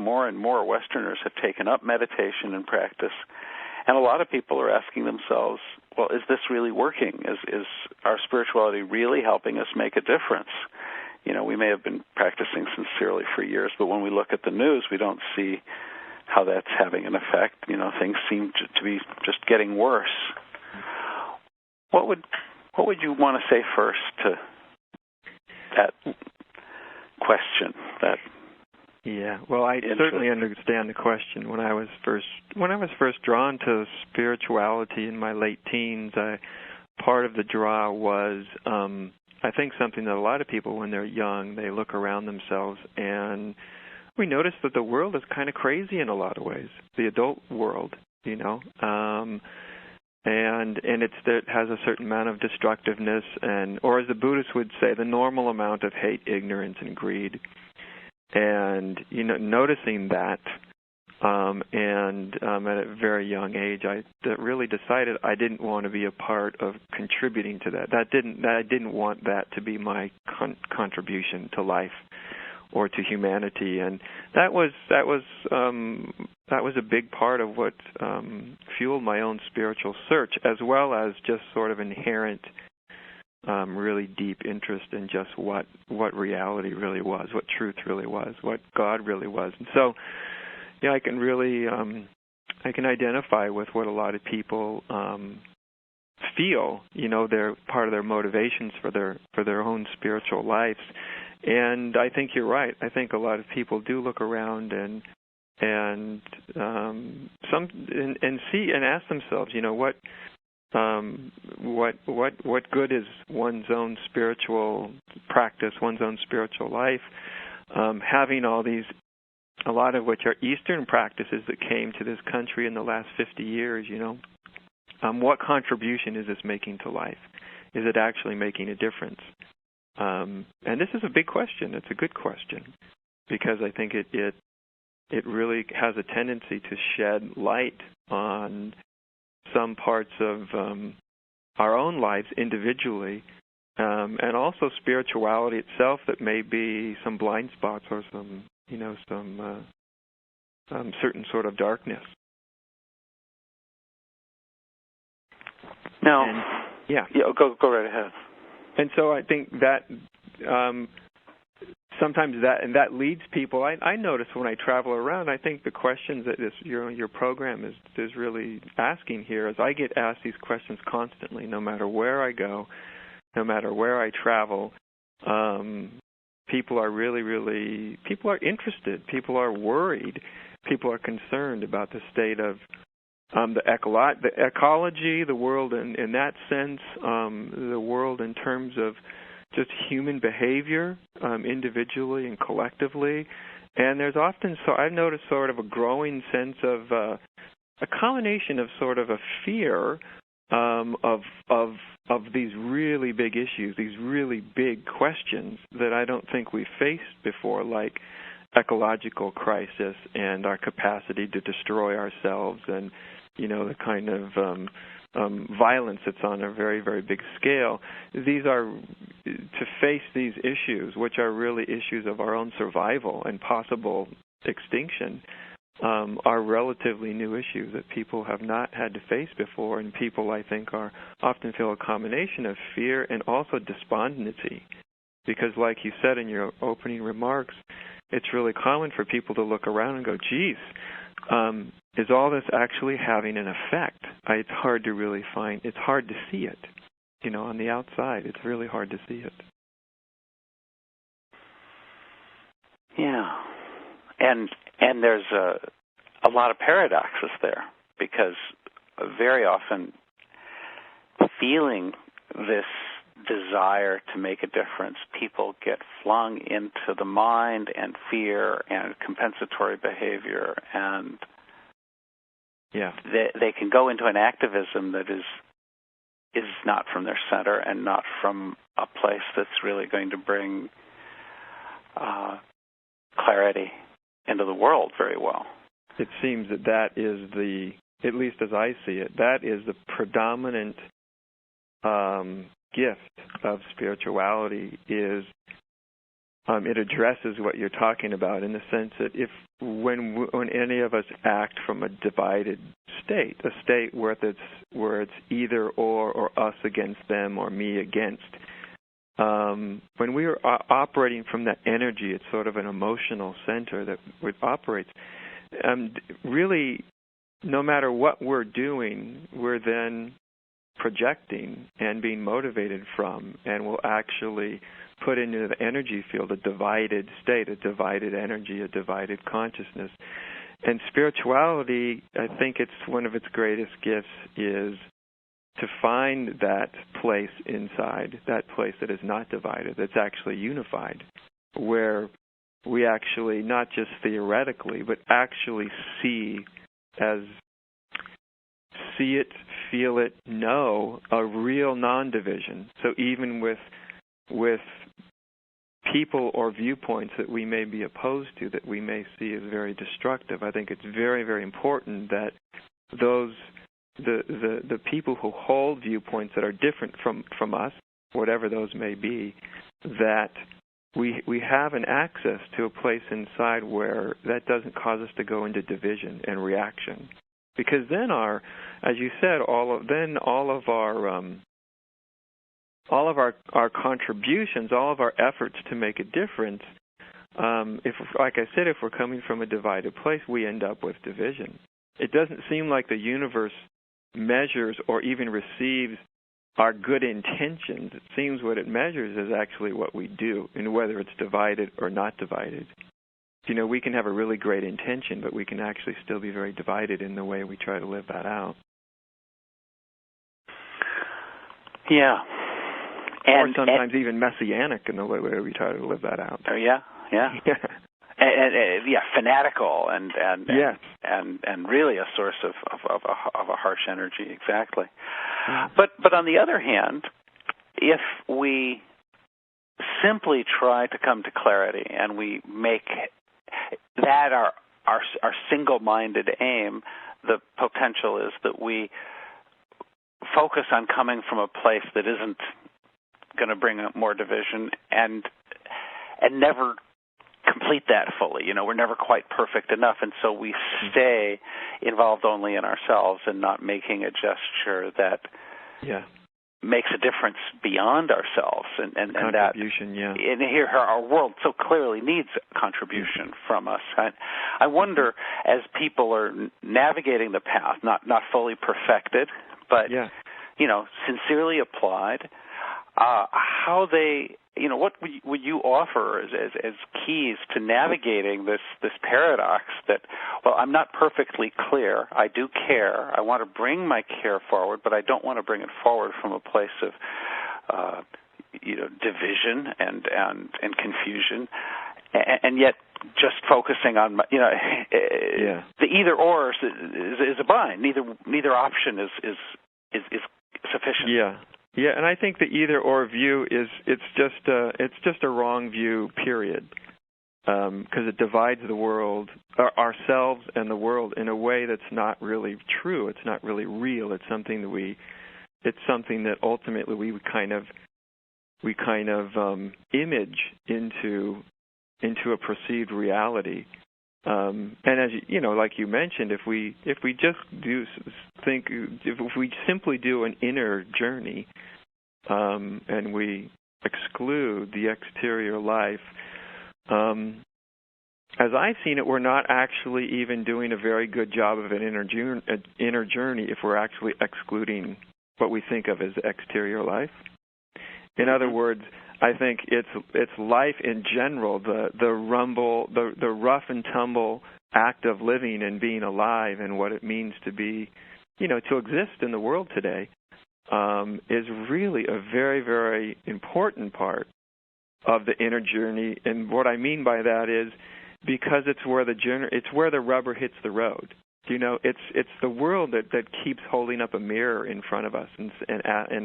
more and more Westerners have taken up meditation and practice. And a lot of people are asking themselves, well, is this really working? Is our spirituality really helping us make a difference? You know, we may have been practicing sincerely for years, but when we look at the news, we don't see how that's having an effect. You know, things seem to be just getting worse. What would you want to say first to that question? Yeah, well, I certainly understand the question. When I was first drawn to spirituality in my late teens, part of the draw was, I think, something that a lot of people, when they're young, they look around themselves and we notice that the world is kind of crazy in a lot of ways. The adult world, you know, and it has a certain amount of destructiveness, or as the Buddhists would say, the normal amount of hate, ignorance, and greed. And, you know, noticing that, at a very young age, I really decided I didn't want to be a part of contributing to that. I didn't want that to be my contribution to life or to humanity, and that was a big part of what fueled my own spiritual search, as well as just sort of inherent really deep interest in just what reality really was, what truth really was, what God really was. And so, yeah, I can really I can identify with what a lot of people feel. You know, they're part of their motivations for their own spiritual lives. And I think you're right. I think a lot of people do look around and see and ask themselves, you know, what good is one's own spiritual practice, one's own spiritual life, having all these, a lot of which are Eastern practices that came to this country in the last 50 years, you know. What contribution is this making to life? Is it actually making a difference? And this is a big question. It's a good question, because I think it really has a tendency to shed light on some parts of our own lives individually, and also spirituality itself, that may be some blind spots or some certain sort of darkness. Now, go right ahead. And so I think that sometimes that leads people. I notice when I travel around, I think the questions that your program is really asking here is, I get asked these questions constantly, no matter where I go, no matter where I travel. People are really people are interested. People are worried. People are concerned about the state of the ecology, the world in that sense, the world in terms of just human behavior, individually and collectively. And there's often, I've noticed sort of a growing sense of a combination of sort of a fear of these really big issues, these really big questions that I don't think we've faced before, like ecological crisis and our capacity to destroy ourselves, and, you know, the kind of violence that's on a very, very big scale. These are, to face these issues, which are really issues of our own survival and possible extinction, are relatively new issues that people have not had to face before, and people, I think, often feel a combination of fear and also despondency, because, like you said in your opening remarks, it's really common for people to look around and go, geez, is all this actually having an effect? It's hard to really it's hard to see it. You know, on the outside, it's really hard to see it. Yeah. And there's a lot of paradoxes there, because very often feeling this desire to make a difference, people get flung into the mind and fear and compensatory behavior, and they can go into an activism that is not from their center and not from a place that's really going to bring clarity into the world very well. It seems that is at least as I see it, that is the predominant gift of spirituality, is it addresses what you're talking about in the sense that when any of us act from a divided state, a state where it's either or us against them or me against, when we are operating from that energy, it's sort of an emotional center that operates. Really, no matter what we're doing, we're then projecting and being motivated from, and will actually put into the energy field a divided state, a divided energy, a divided consciousness. And spirituality, I think it's one of its greatest gifts is to find that place inside, that place that is not divided, that's actually unified, where we actually, not just theoretically, but actually see it, feel it, know a real non-division. So even with people or viewpoints that we may be opposed to, that we may see as very destructive, I think it's very, very important that the people who hold viewpoints that are different from us, whatever those may be, that we have an access to a place inside where that doesn't cause us to go into division and reaction. Because then as you said, all of our contributions, all of our efforts to make a difference, like I said, if we're coming from a divided place, we end up with division. It doesn't seem like the universe measures or even receives our good intentions. It seems what it measures is actually what we do, and whether it's divided or not divided. We can have a really great intention, but we can actually still be very divided in the way we try to live that out. Yeah. Or sometimes even messianic in the way we try to live that out. Oh, yeah. And fanatical and yes. and really a source of a harsh energy, exactly. Yeah. But on the other hand, if we simply try to come to clarity and we make that our single-minded aim, the potential is that we focus on coming from a place that isn't going to bring up more division and never complete that fully. We're never quite perfect enough, and so we stay involved only in ourselves and not making a gesture that makes a difference beyond ourselves. And contribution, and here our world so clearly needs contribution from us. I wonder, as people are navigating the path, not fully perfected, but sincerely applied, how they, what would you offer as keys to navigating this paradox that, well, I'm not perfectly clear, I do care, I want to bring my care forward, but I don't want to bring it forward from a place of, division and confusion, and yet just focusing on, the either or is a bind. Neither option is sufficient. Yeah, and I think the either-or view it's just a wrong view, period, because it divides the world, ourselves and the world, in a way that's not really true. It's not really real. It's something that ultimately we kind of image into a perceived reality. And as like you mentioned, if we simply do an inner journey, and we exclude the exterior life, as I've seen it, we're not actually even doing a very good job of an inner journey if we're actually excluding what we think of as exterior life. In other words, I think it's life in general, the rumble, the rough and tumble act of living and being alive, and what it means to be, to exist in the world today, is really a very, very important part of the inner journey. And what I mean by that is because it's where the rubber hits the road. It's the world that keeps holding up a mirror in front of us, and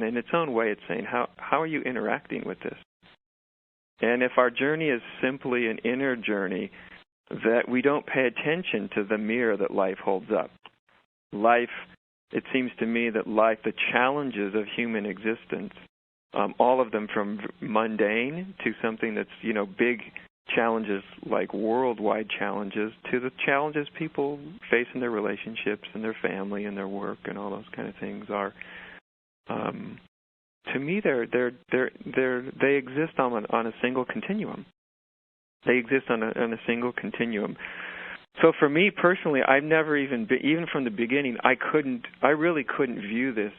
in its own way, it's saying, how are you interacting with this? And if our journey is simply an inner journey, that we don't pay attention to the mirror that life holds up. It seems to me that the challenges of human existence all of them from mundane to something that's, big challenges like worldwide challenges to the challenges people face in their relationships and their family and their work and all those kind of things are, to me, they exist on a single continuum. They exist on a single continuum. So for me personally, I've never even from the beginning, I really couldn't view this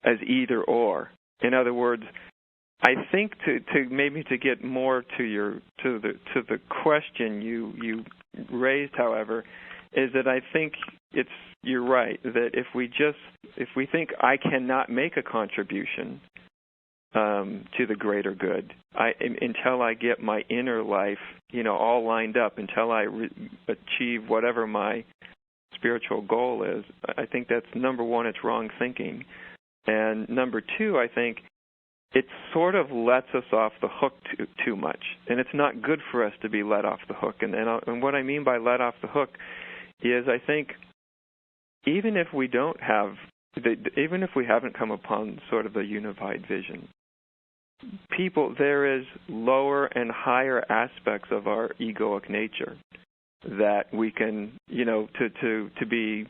as either or. In other words, I think to get more to the question you raised, however, is that I think you're right that if we think I cannot make a contribution to the greater good, until I get my inner life, all lined up, until I achieve whatever my spiritual goal is, I think that's number one, it's wrong thinking. And number two, I think it sort of lets us off the hook too much. And it's not good for us to be let off the hook. And what I mean by let off the hook is I think even if we haven't come upon sort of a unified vision, there is lower and higher aspects of our egoic nature that we can, to be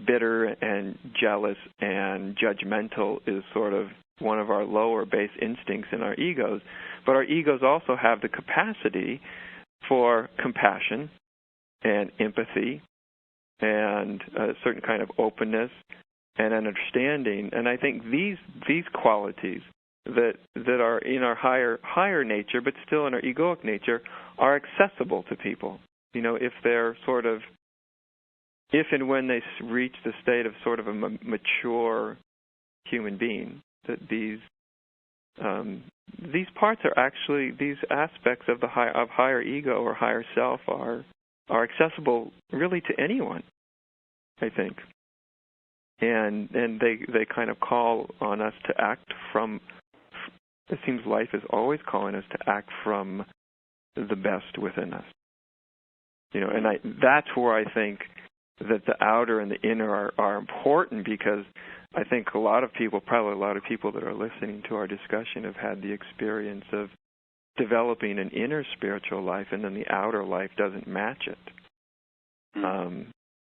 bitter and jealous and judgmental is sort of one of our lower base instincts in our egos. But our egos also have the capacity for compassion and empathy and a certain kind of openness and an understanding. And I think these qualities that are in our higher nature, but still in our egoic nature, are accessible to people. If they're sort of, if and when they reach the state of sort of a mature human being, that these parts are actually, these aspects of higher ego or higher self are accessible really to anyone, I think. And they kind of call on us to act from. It seems life is always calling us to act from the best within us. And that's where I think that the outer and the inner are important, because I think a lot of people that are listening to our discussion have had the experience of developing an inner spiritual life, and then the outer life doesn't match it. And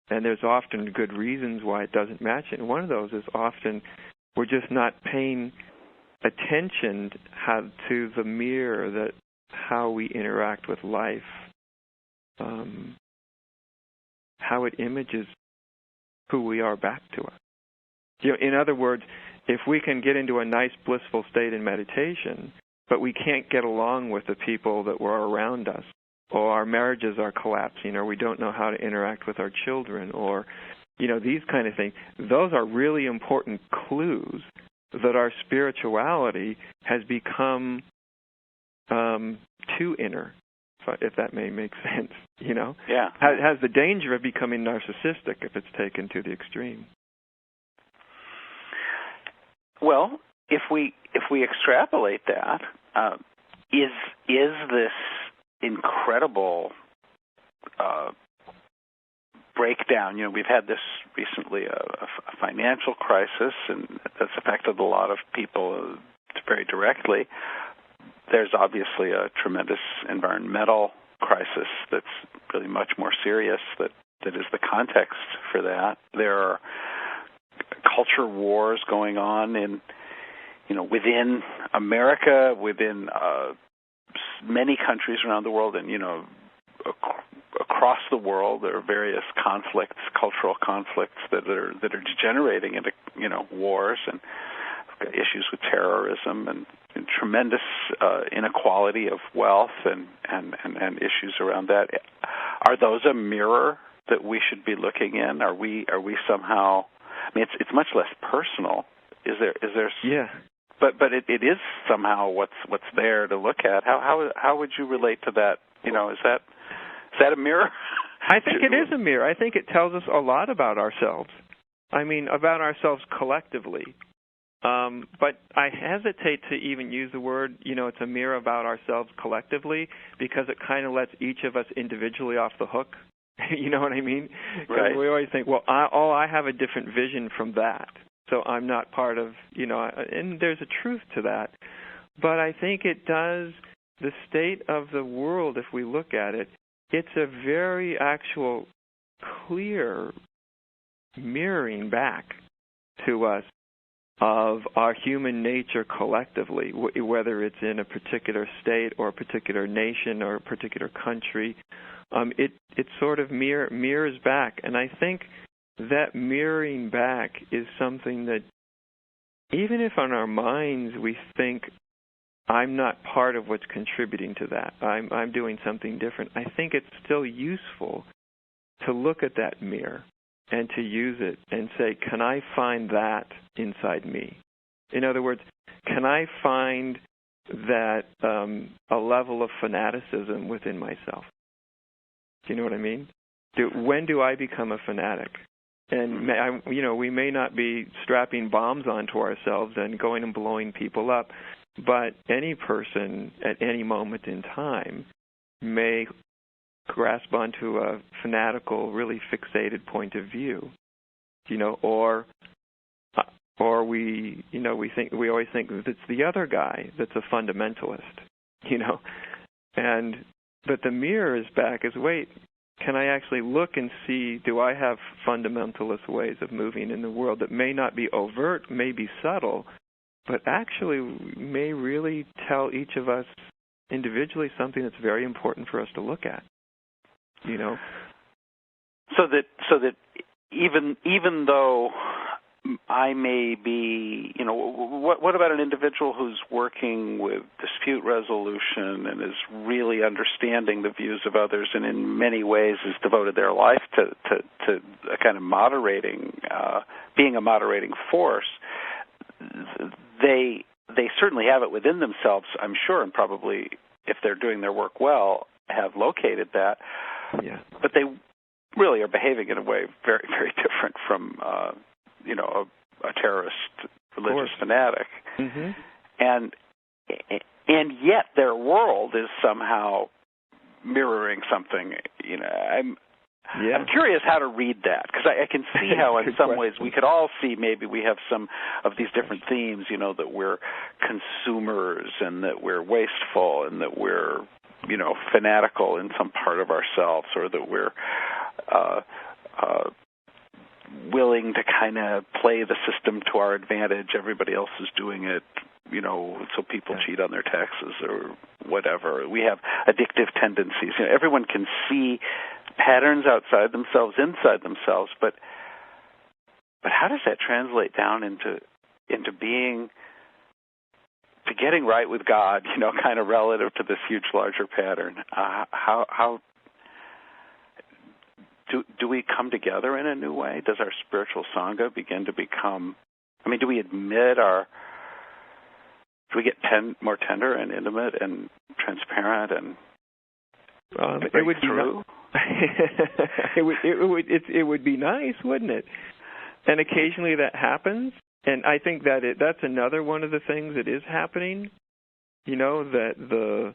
there's often good reasons why it doesn't match it. And one of those is often we're just not paying attention to the mirror that how we interact with life, how it images who we are back to us. In other words, if we can get into a nice blissful state in meditation, but we can't get along with the people that were around us, or our marriages are collapsing, or we don't know how to interact with our children, or these kind of things, those are really important clues that our spirituality has become too inner, if that may make sense. Yeah. Has the danger of becoming narcissistic if it's taken to the extreme. Well, if we extrapolate that, is this incredible breakdown? We've had this recently, a financial crisis, and that's affected a lot of people very directly. There's obviously a tremendous environmental crisis that's really much more serious that is the context for that. There are culture wars going on within America, within many countries around the world, and across the world there are various conflicts, cultural conflicts that are degenerating into wars, and issues with terrorism and tremendous inequality of wealth and issues around that. Are those a mirror that we should be looking in? Are we somehow? I mean, it's much less personal. Is there? Yeah. But it is somehow what's there to look at. How would you relate to that? Is that a mirror? I think it is a mirror. I think it tells us a lot about ourselves. I mean, about ourselves collectively. But I hesitate to even use the word, it's a mirror about ourselves collectively, because it kind of lets each of us individually off the hook. You know what I mean? Right. We always think, well, I have a different vision from that. so I'm not part of, and there's a truth to that. But I think it does, the state of the world, if we look at it, it's a very actual, clear mirroring back to us of our human nature collectively, whether it's in a particular state or a particular nation or a particular country. It sort of mirrors back. And I think that mirroring back is something that, even if in our minds we think, I'm not part of what's contributing to that, I'm doing something different, I think it's still useful to look at that mirror and to use it and say, can I find that inside me? In other words, can I find that a level of fanaticism within myself? Do you know what I mean? When do I become a fanatic? And we may not be strapping bombs onto ourselves and going and blowing people up, but any person at any moment in time may grasp onto a fanatical, really fixated point of view, or we always think that it's the other guy that's a fundamentalist, but the mirror is back as, wait, can I actually look and see, do I have fundamentalist ways of moving in the world that may not be overt, may be subtle, but actually may really tell each of us individually something that's very important for us to look at, So that even though I may be, what about an individual who's working with dispute resolution and is really understanding the views of others and in many ways has devoted their life to a kind of moderating, being a moderating force? They certainly have it within themselves, I'm sure, and probably, if they're doing their work well, have located that. Yeah. But they really are behaving in a way very, very different from, a terrorist religious fanatic. Mm-hmm. And yet their world is somehow mirroring something. I'm curious how to read that, because I can see how in some ways we could all see, maybe we have some of these different themes, that we're consumers and that we're wasteful and that we're, fanatical in some part of ourselves, or that we're willing to kind of play the system to our advantage. Everybody else is doing it, so people cheat on their taxes or whatever. We have addictive tendencies. Everyone can see patterns outside themselves, inside themselves, but how does that translate down into being, to getting right with God, kind of relative to this huge, larger pattern? How do we come together in a new way? Does our spiritual sangha begin to become, do we admit do we get more tender and intimate and transparent and it would true? It would be nice, wouldn't it? And occasionally that happens, and I think that's another one of the things that is happening. That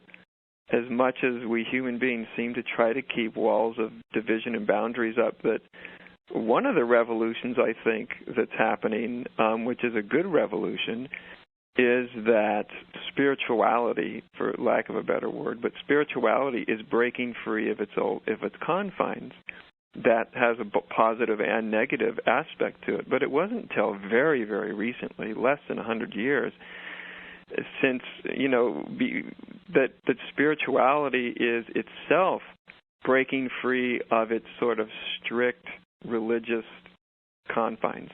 as much as we human beings seem to try to keep walls of division and boundaries up, that one of the revolutions I think that's happening, which is a good revolution, is that spirituality, for lack of a better word, but spirituality is breaking free of its confines. That has a positive and negative aspect to it, but it wasn't until very, very recently, less than 100 years, since that spirituality is itself breaking free of its sort of strict religious confines.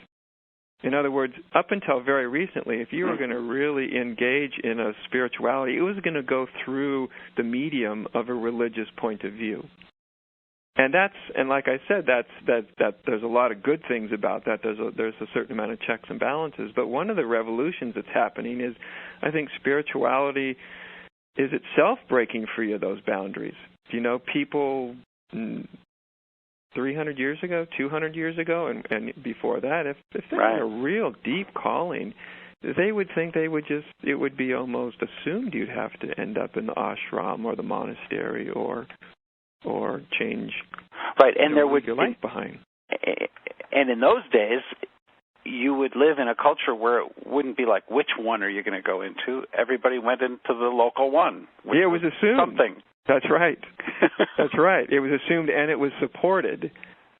In other words, up until very recently, if you were going to really engage in a spirituality, it was going to go through the medium of a religious point of view. And like I said, that there's a lot of good things about that. There's a certain amount of checks and balances. But one of the revolutions that's happening is, I think spirituality is itself breaking free of those boundaries. People 300 years ago, 200 years ago, and before that, if they had a real deep calling, they would think it would be almost assumed you'd have to end up in the ashram or the monastery or change and there would your life behind. And in those days, you would live in a culture where it wouldn't be like, which one are you going to go into? Everybody went into the local one. Yeah, it was assumed. Something. That's right. That's right. It was assumed, and it was supported.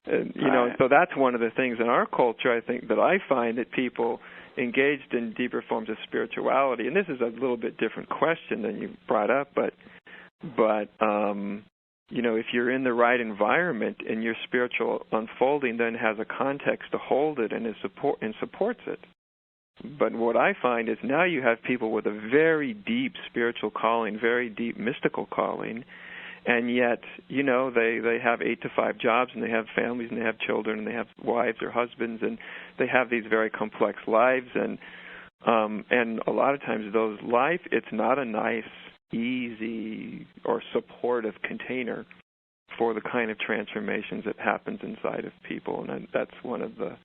So that's one of the things in our culture, I think, that I find that people engaged in deeper forms of spirituality, and this is a little bit different question than you brought up, but if you're in the right environment and your spiritual unfolding then has a context to hold it and supports it. But what I find is now you have people with a very deep spiritual calling, very deep mystical calling, and yet, they have 8 to 5 jobs, and they have families, and they have children, and they have wives or husbands, and they have these very complex lives, and a lot of times those life, it's not a nice, easy, or supportive container for the kind of transformations that happens inside of people, and that's one of the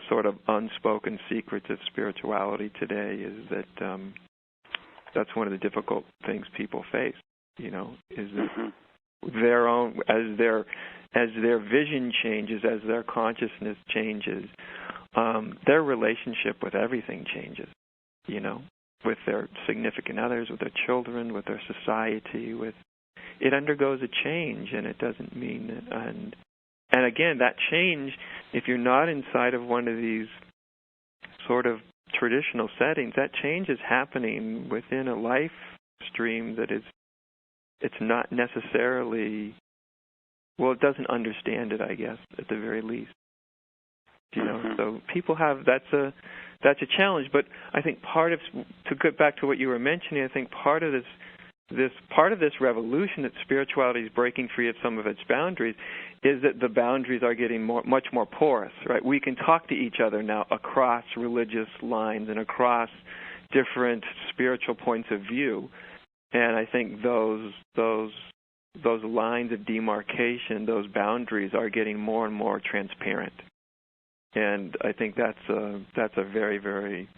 sort of unspoken secrets of spirituality today is that that's one of the difficult things people face. Is that their own, as their vision changes, as their consciousness changes, their relationship with everything changes, with their significant others, with their children, with their society, it undergoes a change, and it doesn't mean, and again, that change, if you're not inside of one of these sort of traditional settings, that change is happening within a life stream that it's not necessarily, it doesn't understand it, I guess, at the very least. So people have, that's a challenge, but I think to get back to what you were mentioning, I think part of this revolution that spirituality is breaking free of some of its boundaries is that the boundaries are getting much more porous, right? We can talk to each other now across religious lines and across different spiritual points of view. And I think those lines of demarcation, those boundaries are getting more and more transparent. And I think that's very, very,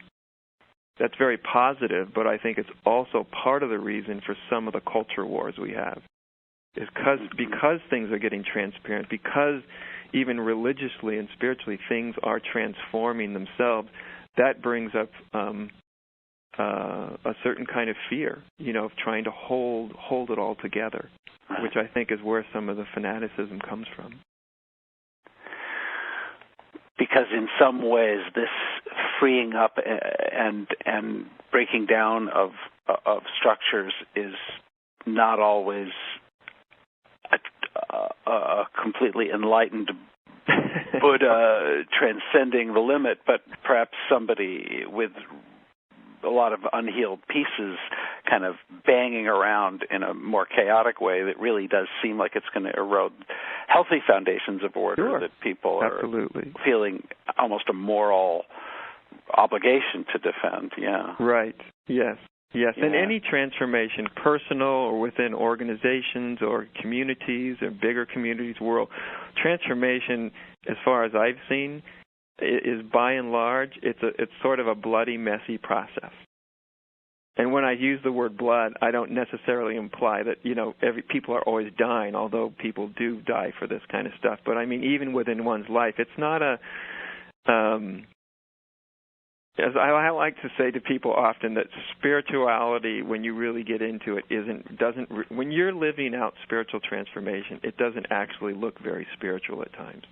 that's very positive, but I think it's also part of the reason for some of the culture wars we have. Is because things are getting transparent, because even religiously and spiritually things are transforming themselves, that brings up a certain kind of fear, of trying to hold it all together, which I think is where some of the fanaticism comes from. Because in some ways, this freeing up and breaking down of structures is not always a completely enlightened Buddha transcending the limit, but perhaps somebody with a lot of unhealed pieces kind of banging around in a more chaotic way that really does seem like it's going to erode healthy foundations of order that people are feeling almost a moral obligation to defend. Yeah. Right. Yes. Yes, and any transformation, personal or within organizations or communities or bigger communities, world, transformation, as far as I've seen, is by and large, it's sort of a bloody, messy process. And when I use the word blood, I don't necessarily imply that, people are always dying, although people do die for this kind of stuff. But I mean, even within one's life, it's not a... As I like to say to people often, that spirituality, when you really get into it, when you're living out spiritual transformation, it doesn't actually look very spiritual at times.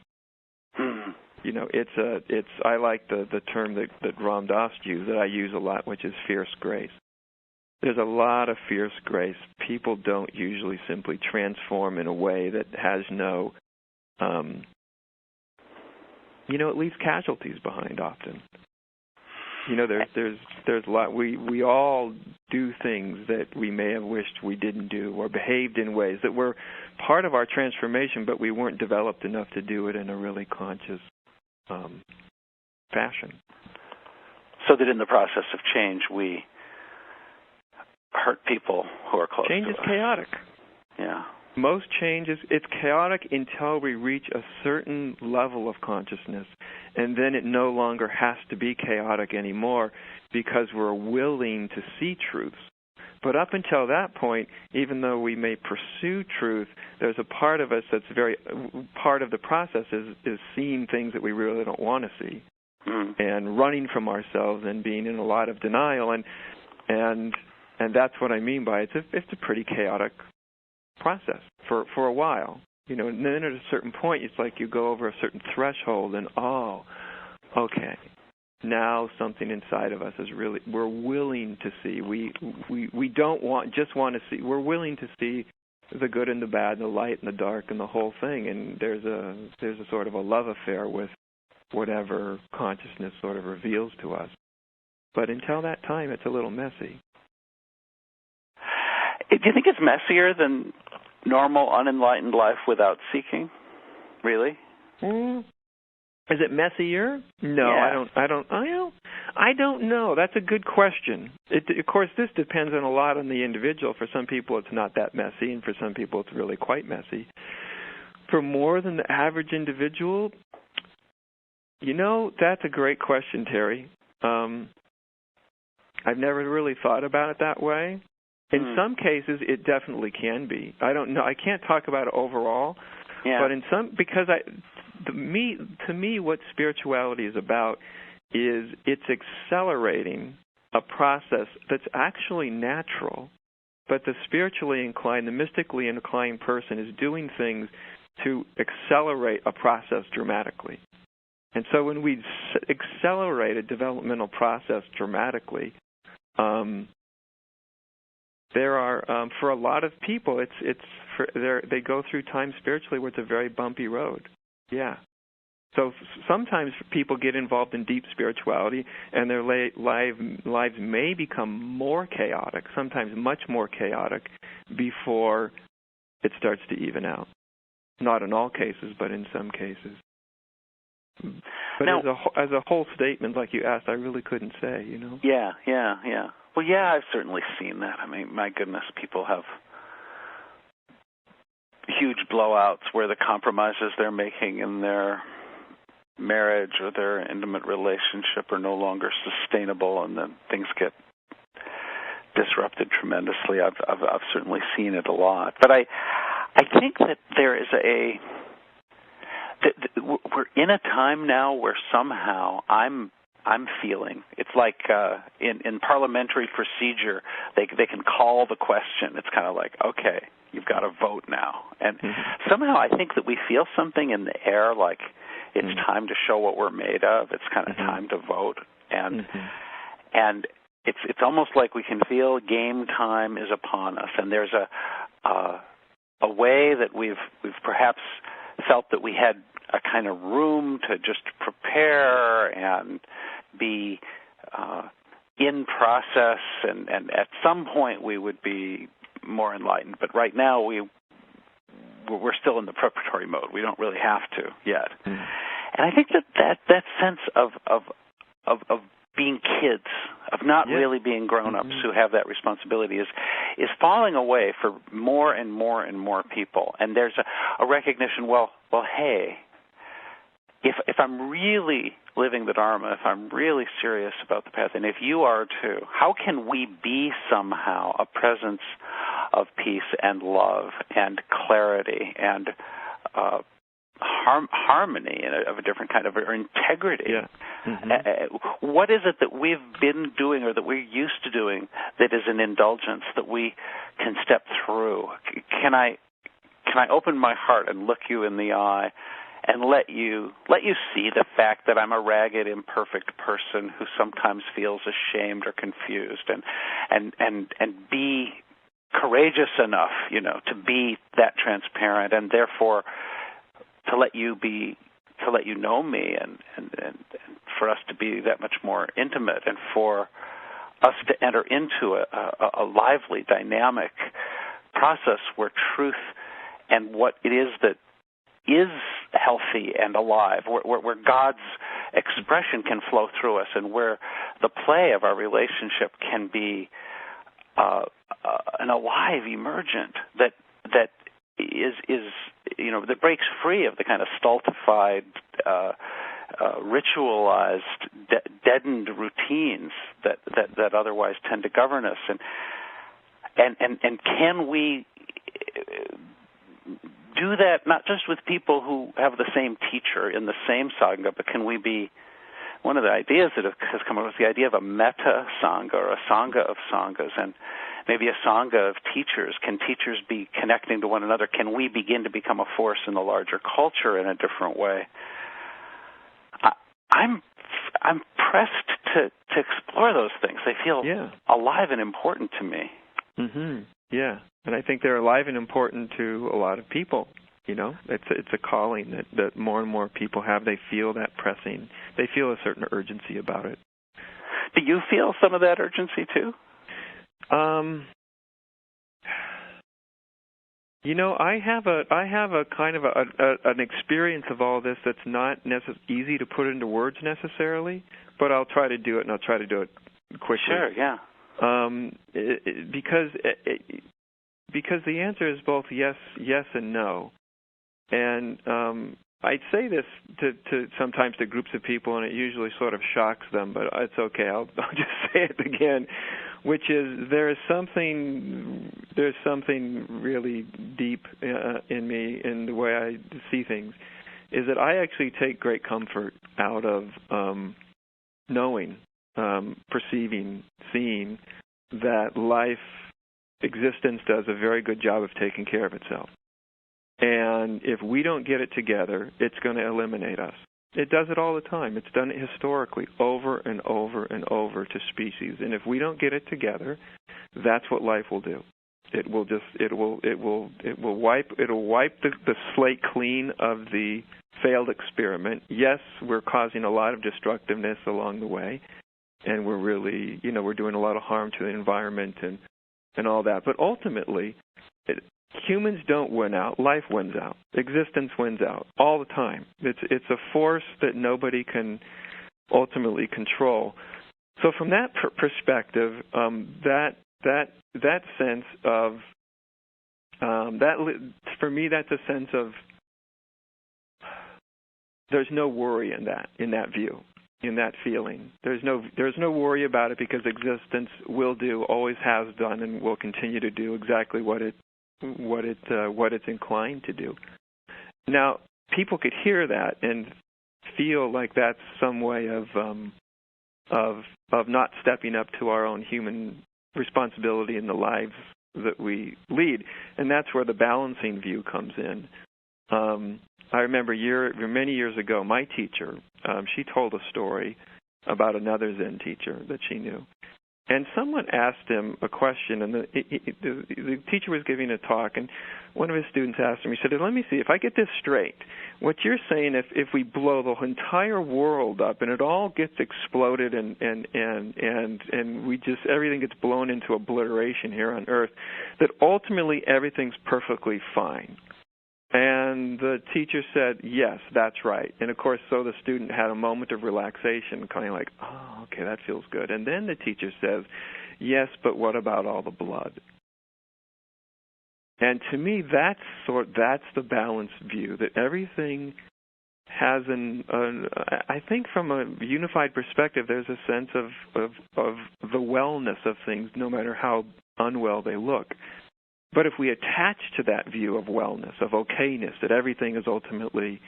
I like the term that Ram Dass used, that I use a lot, which is fierce grace. There's a lot of fierce grace. People don't usually simply transform in a way that has no, it leaves casualties behind often. There's a lot. We all do things that we may have wished we didn't do, or behaved in ways that were part of our transformation, but we weren't developed enough to do it in a really conscious fashion. So that in the process of change, we hurt people who are close to us. Change is chaotic. Yeah. Most changes, it's chaotic until we reach a certain level of consciousness, and then it no longer has to be chaotic anymore because we're willing to see truths But up until that point, even though we may pursue truth, there's a part of us that's part of the process is seeing things that we really don't want to see, and running from ourselves and being in a lot of denial, and that's what I mean by it's a pretty chaotic process for a while, and then at a certain point, it's like you go over a certain threshold, and okay. Now something inside of us is we're willing to see. We don't want to see. We're willing to see the good and the bad, and the light and the dark, and the whole thing. And there's a sort of a love affair with whatever consciousness sort of reveals to us. But until that time, it's a little messy. Do you think it's messier than normal unenlightened life without seeking? Really? Is it messier? No, yeah. I don't know. That's a good question. Of course, this depends a lot on the individual. For some people, it's not that messy, and for some people, it's really quite messy. For more than the average individual, that's a great question, Terry. I've never really thought about it that way. In some cases, it definitely can be. I don't know. I can't talk about it overall, but in some because to me, what spirituality is about is it's accelerating a process that's actually natural, but the spiritually inclined, the mystically inclined person is doing things to accelerate a process dramatically. And so when we accelerate a developmental process dramatically, there are for a lot of people, they go through time spiritually where it's a very bumpy road. Yeah. So sometimes people get involved in deep spirituality, and their lives may become more chaotic, sometimes much more chaotic, before it starts to even out. Not in all cases, but in some cases. But now, as a whole statement, like you asked, I really couldn't say, Yeah. Well, yeah, I've certainly seen that. I mean, my goodness, people have huge blowouts where the compromises they're making in their marriage or their intimate relationship are no longer sustainable, and then things get disrupted tremendously. I've certainly seen it a lot, but I think that there is we're in a time now where somehow I'm feeling it's like in parliamentary procedure they can call the question. It's kind of like, okay, you've got to vote now, and somehow I think that we feel something in the air, like it's time to show what we're made of. It's kind of time to vote, and it's almost like we can feel game time is upon us, and there's a way that we've perhaps felt that we had a kind of room to just prepare and be in process, and at some point we would be more enlightened. But right now we're still in the preparatory mode. We don't really have to yet. And I think that sense of being kids, of not really being grown-ups who have that responsibility is falling away for more and more and more people. And there's a recognition, well, hey, if I'm really living the Dharma, if I'm really serious about the path, and if you are too, how can we be somehow a presence of peace and love and clarity and harmony of a different kind of, or integrity? Yeah. What is it that we've been doing or that we're used to doing that is an indulgence that we can step through? Can I open my heart and look you in the eye and let you see the fact that I'm a ragged, imperfect person who sometimes feels ashamed or confused, and be courageous enough, to be that transparent, and therefore to let you know me, and for us to be that much more intimate, and for us to enter into a lively, dynamic process where truth and what it is that is healthy and alive, where God's expression can flow through us, and where the play of our relationship can be an alive emergent that is that breaks free of the kind of stultified, ritualized, deadened routines that otherwise tend to govern us. And And can we do that not just with people who have the same teacher in the same Sangha, but can we be, one of the ideas that has come up is the idea of a meta Sangha, or a Sangha of Sanghas, and maybe a Sangha of teachers. Can teachers be connecting to one another? Can we begin to become a force in the larger culture in a different way? I'm pressed to explore those things. They feel alive and important to me. Mm-hmm. Yeah, and I think they're alive and important to a lot of people. You know, it's a calling that more and more people have. They feel that pressing. They feel a certain urgency about it. Do you feel some of that urgency too? You know, I have a kind of an experience of all this that's not easy to put into words necessarily, but I'll try to do it, and I'll try to do it quickly. Sure, yeah. Because the answer is both yes and no, and I'd say this to sometimes to groups of people, and it usually sort of shocks them, but it's okay. I'll just say it again, which is there's something really deep in me in the way I see things, is that I actually take great comfort out of knowing, perceiving, seeing that existence does a very good job of taking care of itself. And if we don't get it together, it's going to eliminate us. It does it all the time. It's done it historically over and over and over to species. And if we don't get it together, that's what life will do. It will wipe the slate clean of the failed experiment. Yes, we're causing a lot of destructiveness along the way, and we're really, we're doing a lot of harm to the environment and all that. But ultimately, humans don't win out. Life wins out. Existence wins out all the time. It's a force that nobody can ultimately control. So from that perspective, that sense of for me, that's a sense of there's no worry in that view, in that feeling. There's no worry about it, because existence will do, always has done, and will continue to do exactly what it's inclined to do. Now, people could hear that and feel like that's some way of not stepping up to our own human responsibility in the lives that we lead, and that's where the balancing view comes in. I remember many years ago, my teacher, she told a story about another Zen teacher that she knew. And someone asked him a question, and the teacher was giving a talk, and one of his students asked him, he said, let me see, if I get this straight, what you're saying, if we blow the entire world up and it all gets exploded and we just, everything gets blown into obliteration here on Earth, that ultimately everything's perfectly fine. And the teacher said, yes, that's right. And, of course, so the student had a moment of relaxation, kind of like, oh, okay, that feels good. And then the teacher says, yes, but what about all the blood? And to me, that's the balanced view, that everything has I think from a unified perspective, there's a sense of the wellness of things, no matter how unwell they look. But if we attach to that view of wellness, of okayness, that everything is ultimately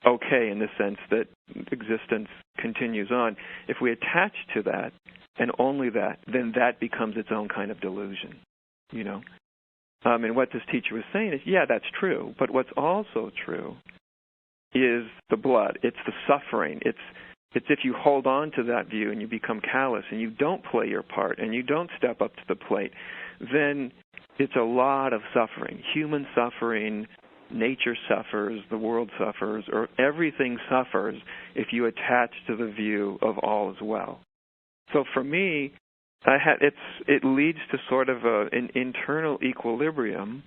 okay in the sense that existence continues on, if we attach to that and only that, then that becomes its own kind of delusion, And what this teacher was saying is, yeah, that's true. But what's also true is the blood. It's the suffering. It's if you hold on to that view and you become callous and you don't play your part and you don't step up to the plate, then it's a lot of suffering, human suffering, nature suffers, the world suffers, or everything suffers if you attach to the view of all is well. So for me, it leads to sort of an internal equilibrium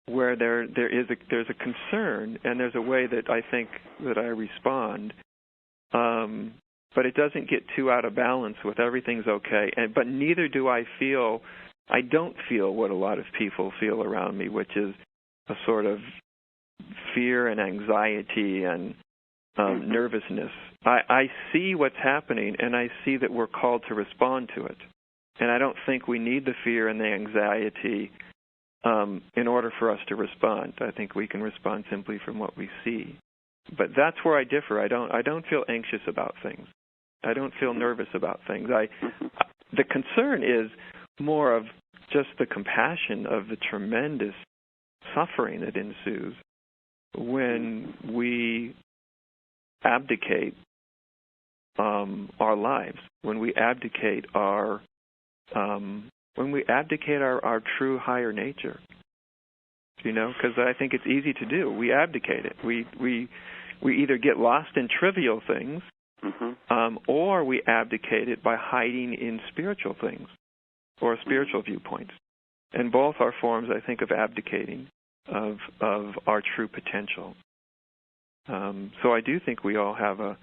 where there's a concern, and there's a way that I think that I respond. But it doesn't get too out of balance with everything's okay. But neither do I don't feel what a lot of people feel around me, which is a sort of fear and anxiety and nervousness. I see what's happening, and I see that we're called to respond to it. And I don't think we need the fear and the anxiety in order for us to respond. I think we can respond simply from what we see. But that's where I differ. I don't feel anxious about things. I don't feel nervous about things. The concern is more of just the compassion of the tremendous suffering that ensues when we abdicate our lives, when we abdicate our true higher nature. Because I think it's easy to do. We abdicate it. We either get lost in trivial things, or we abdicate it by hiding in spiritual things or spiritual viewpoints. And both are forms, I think, of abdicating of our true potential. So I do think we all have a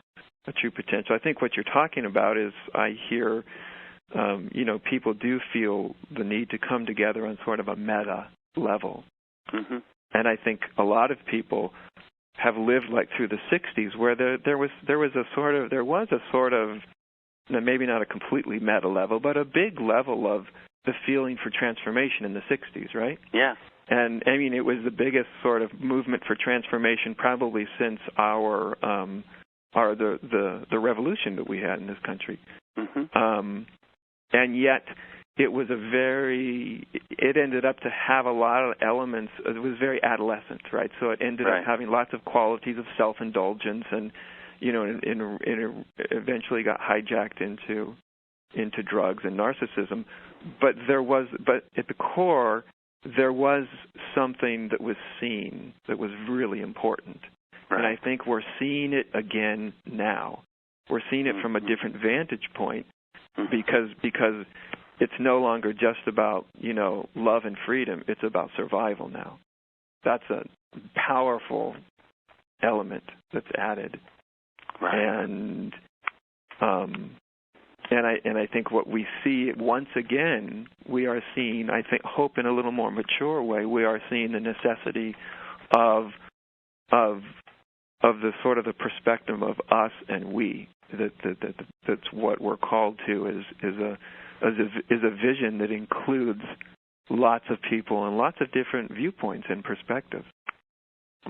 true potential. I think what you're talking about is I hear, people do feel the need to come together on sort of a meta level. And I think a lot of people have lived like through the 60s where there was a sort of maybe not a completely meta level, but a big level of the feeling for transformation in the 60s, right? Yeah. And I mean, it was the biggest sort of movement for transformation probably since the revolution that we had in this country. And yet it was it ended up to have a lot of elements. It was very adolescent, right? So it ended up having lots of qualities of self-indulgence and, and eventually got hijacked into drugs and narcissism. But at the core, there was something that was seen that was really important. Right. And I think we're seeing it again now. We're seeing it from a different vantage point because it's no longer just about, love and freedom. It's about survival now. That's a powerful element that's added. Right. And I think what we see once again, we are seeing, I think, hope in a little more mature way. We are seeing the necessity of the sort of the perspective of us and we. That's what we're called to is a vision that includes lots of people and lots of different viewpoints and perspectives,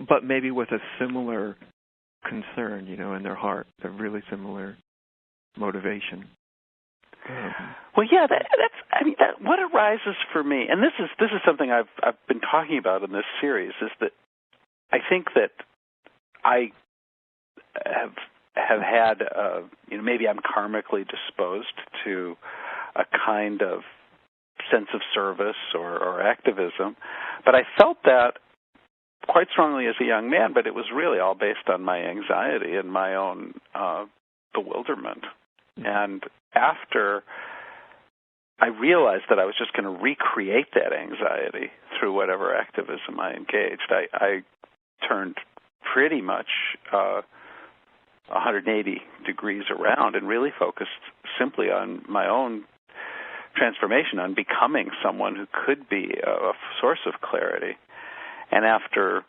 but maybe with a similar concern, in their heart, a really similar motivation. Well, yeah, what arises for me, and this is something I've been talking about in this series, is that I think that I have had, maybe I'm karmically disposed to a kind of sense of service or activism, but I felt that quite strongly as a young man, but it was really all based on my anxiety and my own bewilderment. And after I realized that I was just going to recreate that anxiety through whatever activism I engaged, I turned pretty much 180 degrees around and really focused simply on my own transformation, on becoming someone who could be a source of clarity. And after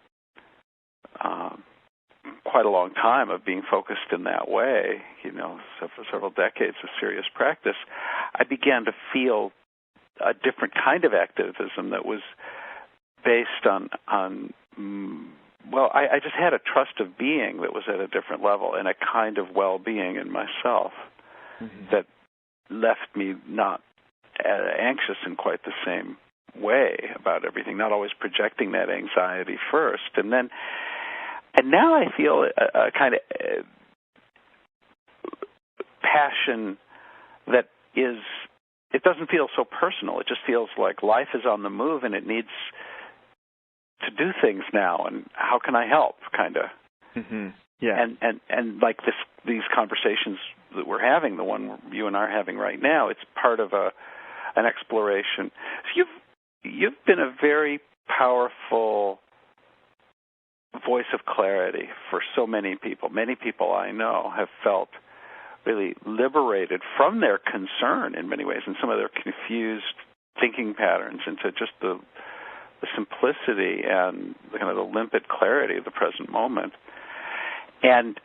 quite a long time of being focused in that way, several decades of serious practice, I began to feel a different kind of activism that was based on I just had a trust of being that was at a different level and a kind of well-being in myself that left me not anxious in quite the same way about everything, not always projecting that anxiety first. And now I feel a kind of passion that it doesn't feel so personal. It just feels like life is on the move and it needs to do things now, and how can I help, kind of. Yeah. And like these conversations that we're having, the one you and I are having right now, it's part of an exploration. So you've been a very powerful voice of clarity for so many people. Many people I know have felt really liberated from their concern in many ways and some of their confused thinking patterns into just the simplicity and the kind of the limpid clarity of the present moment. And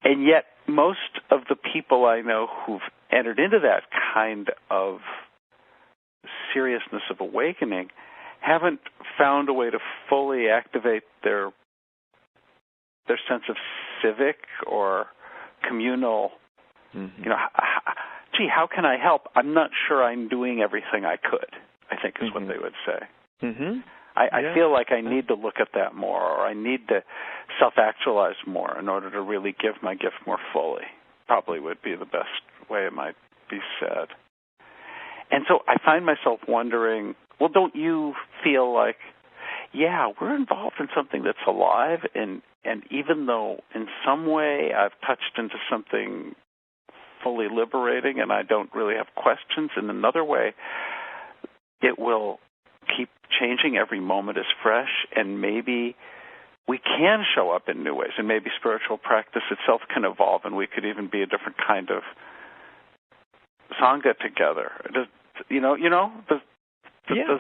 yet most of the people I know who've entered into that kind of seriousness of awakening haven't found a way to fully activate their sense of civic or communal, gee, how can I help? I'm not sure I'm doing everything I could, I think is what they would say. I feel like I need to look at that more, or I need to self-actualize more in order to really give my gift more fully. Probably would be the best way it might be said. And so I find myself wondering, well, don't you feel like, yeah, we're involved in something that's alive, and even though in some way I've touched into something fully liberating and I don't really have questions, in another way it will keep changing, every moment is fresh, and maybe we can show up in new ways, and maybe spiritual practice itself can evolve, and we could even be a different kind of Sangha together. Does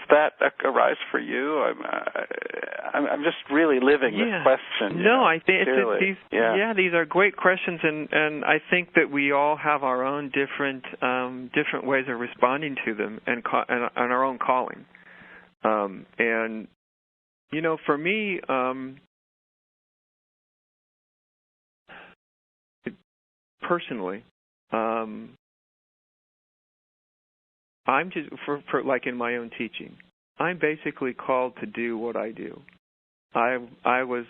that arise for you? I'm just really living this question. No, I think these are great questions, and I think that we all have our own different ways of responding to them, and our own calling. And for me, personally, I'm just for like in my own teaching, I'm basically called to do what I do. I've always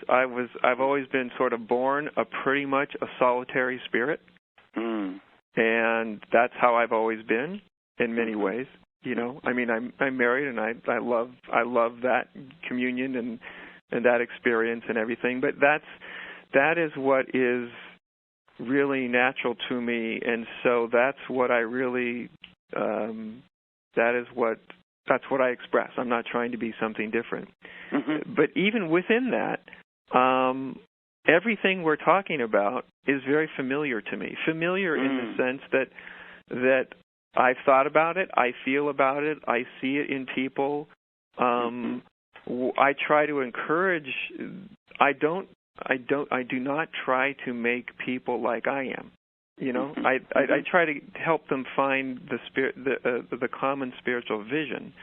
been sort of born pretty much a solitary spirit, and that's how I've always been in many ways. I mean, I'm married, and I love that communion and that experience and everything. But that is what is really natural to me, and so that's what I really that's what I express. I'm not trying to be something different. But even within that, everything we're talking about is very familiar to me. Familiar in the sense that I've thought about it, I feel about it, I see it in people. I try to encourage. I do not try to make people like I am. I try to help them find the common spiritual vision,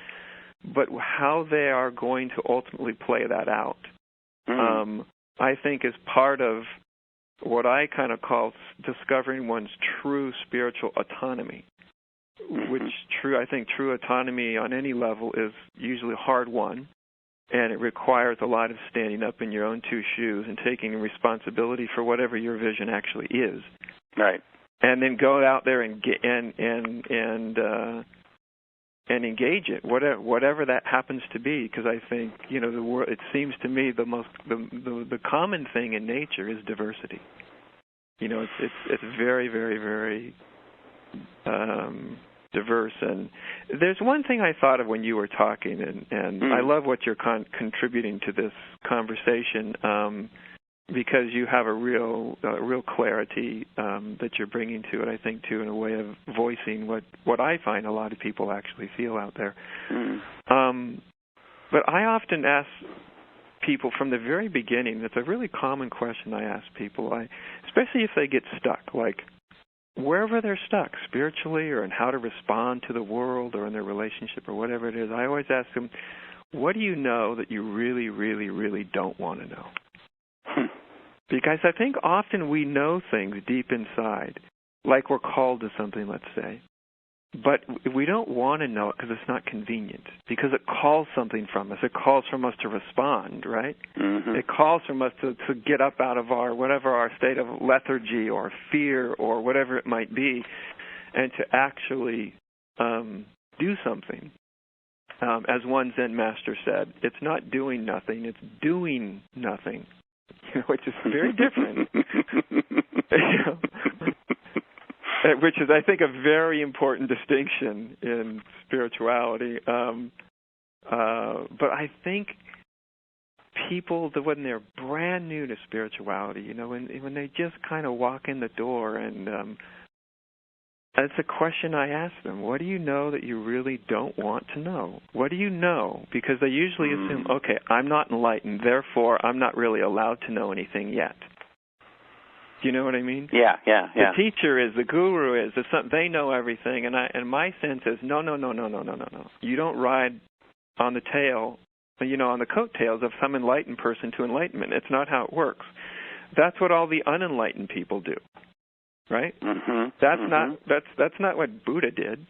but how they are going to ultimately play that out, I think is part of what I kind of call discovering one's true spiritual autonomy. I think true autonomy on any level is usually hard won, and it requires a lot of standing up in your own two shoes and taking responsibility for whatever your vision actually is. Right. And then go out there and engage it, whatever that happens to be. Because I think the world. It seems to me the common thing in nature is diversity. It's very, very, very diverse. And there's one thing I thought of when you were talking, and I love what you're contributing to this conversation, because you have a real clarity that you're bringing to it, I think, too, in a way of voicing what I find a lot of people actually feel out there. But I often ask people from the very beginning, it's a really common question I ask people, especially if they get stuck, like wherever they're stuck, spiritually or in how to respond to the world or in their relationship or whatever it is, I always ask them, what do you know that you really, really, really don't want to know? Because I think often we know things deep inside, like we're called to something, let's say, but we don't want to know it because it's not convenient, because it calls something from us. It calls from us to respond, right? It calls from us to get up out of our state of lethargy or fear or whatever it might be, and to actually do something. As one Zen master said, it's not doing nothing, it's doing nothing. Which is very different. Which is, I think, a very important distinction in spirituality. But I think people, when they're brand new to spirituality, when they just kind of walk in the door, and that's a question I ask them. What do you know that you really don't want to know? What do you know? Because they usually assume, okay, I'm not enlightened, therefore I'm not really allowed to know anything yet. Do you know what I mean? Yeah. The teacher is, the guru is, they know everything, and my sense is, no. You don't ride on the tail, on the coattails of some enlightened person to enlightenment. It's not how it works. That's what all the unenlightened people do, right? Mm-hmm. That's not what Buddha did.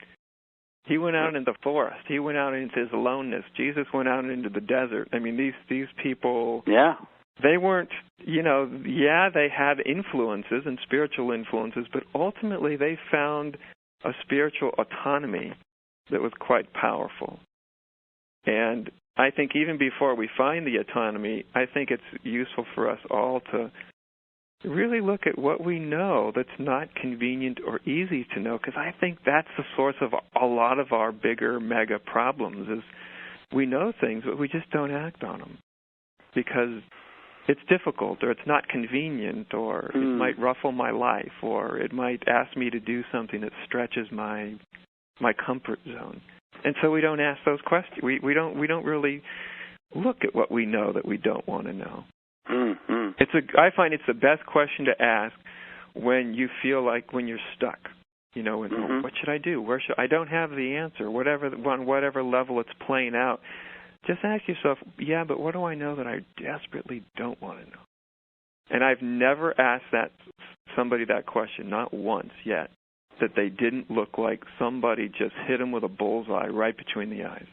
He went out in the forest. He went out into his aloneness. Jesus went out into the desert. I mean, these people. Yeah. They weren't, they had influences and spiritual influences, but ultimately they found a spiritual autonomy that was quite powerful. And I think even before we find the autonomy, I think it's useful for us all to really look at what we know that's not convenient or easy to know, because I think that's the source of a lot of our bigger mega problems is we know things, but we just don't act on them because it's difficult or it's not convenient or it might ruffle my life or it might ask me to do something that stretches my comfort zone. And so we don't ask those questions. We don't really look at what we know that we don't want to know. Mm-hmm. I find it's the best question to ask when you feel like when you're stuck. What should I do? I don't have the answer. On whatever level it's playing out. Just ask yourself, but what do I know that I desperately don't want to know? And I've never asked somebody that question, not once yet, that they didn't look like somebody just hit them with a bullseye right between the eyes.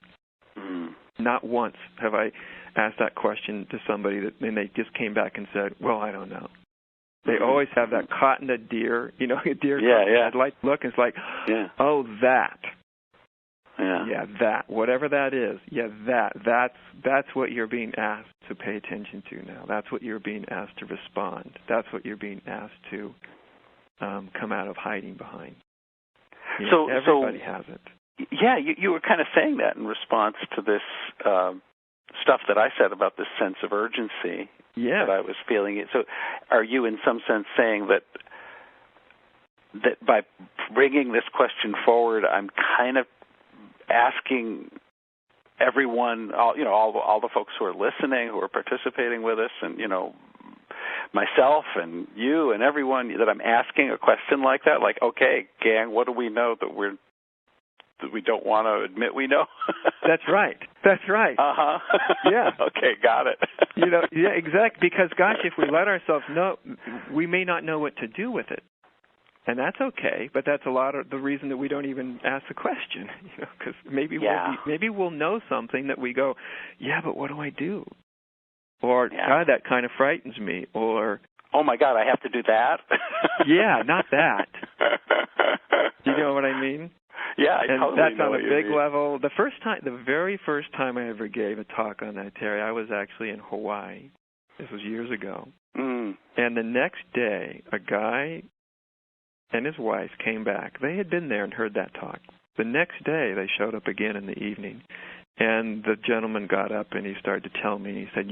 Not once have I asked that question to somebody and they just came back and said, well, I don't know. They always have that caught in a deer, a deer headlight look, and it's like, oh, that. Yeah, that. Whatever that is, that's what you're being asked to pay attention to now. That's what you're being asked to respond. That's what you're being asked to come out of hiding behind. Everybody has it. Yeah, you were kind of saying that in response to this stuff that I said about this sense of urgency that I was feeling. So are you in some sense saying that by bringing this question forward, I'm kind of asking everyone, all the folks who are listening, who are participating with us, and myself and you and everyone, that I'm asking a question like that, like, okay, gang, what do we know that we don't want to admit we know? That's right. Uh-huh. Yeah. Okay, got it. Exactly. Because, gosh, if we let ourselves know, we may not know what to do with it. And that's okay, but that's a lot of the reason that we don't even ask the question, because maybe we'll know something that we go, but what do I do? Or, God, that kind of frightens me. Or, oh, my God, I have to do that? Not that. Do you know what I mean? Yeah, I and totally that's know on a what you big mean. level. The very first time I ever gave a talk on that, Terry, I was actually in Hawaii. This was years ago. And the next day, a guy and his wife came back. They had been there and heard that talk. The next day, they showed up again in the evening. And the gentleman got up and he started to tell me, he said,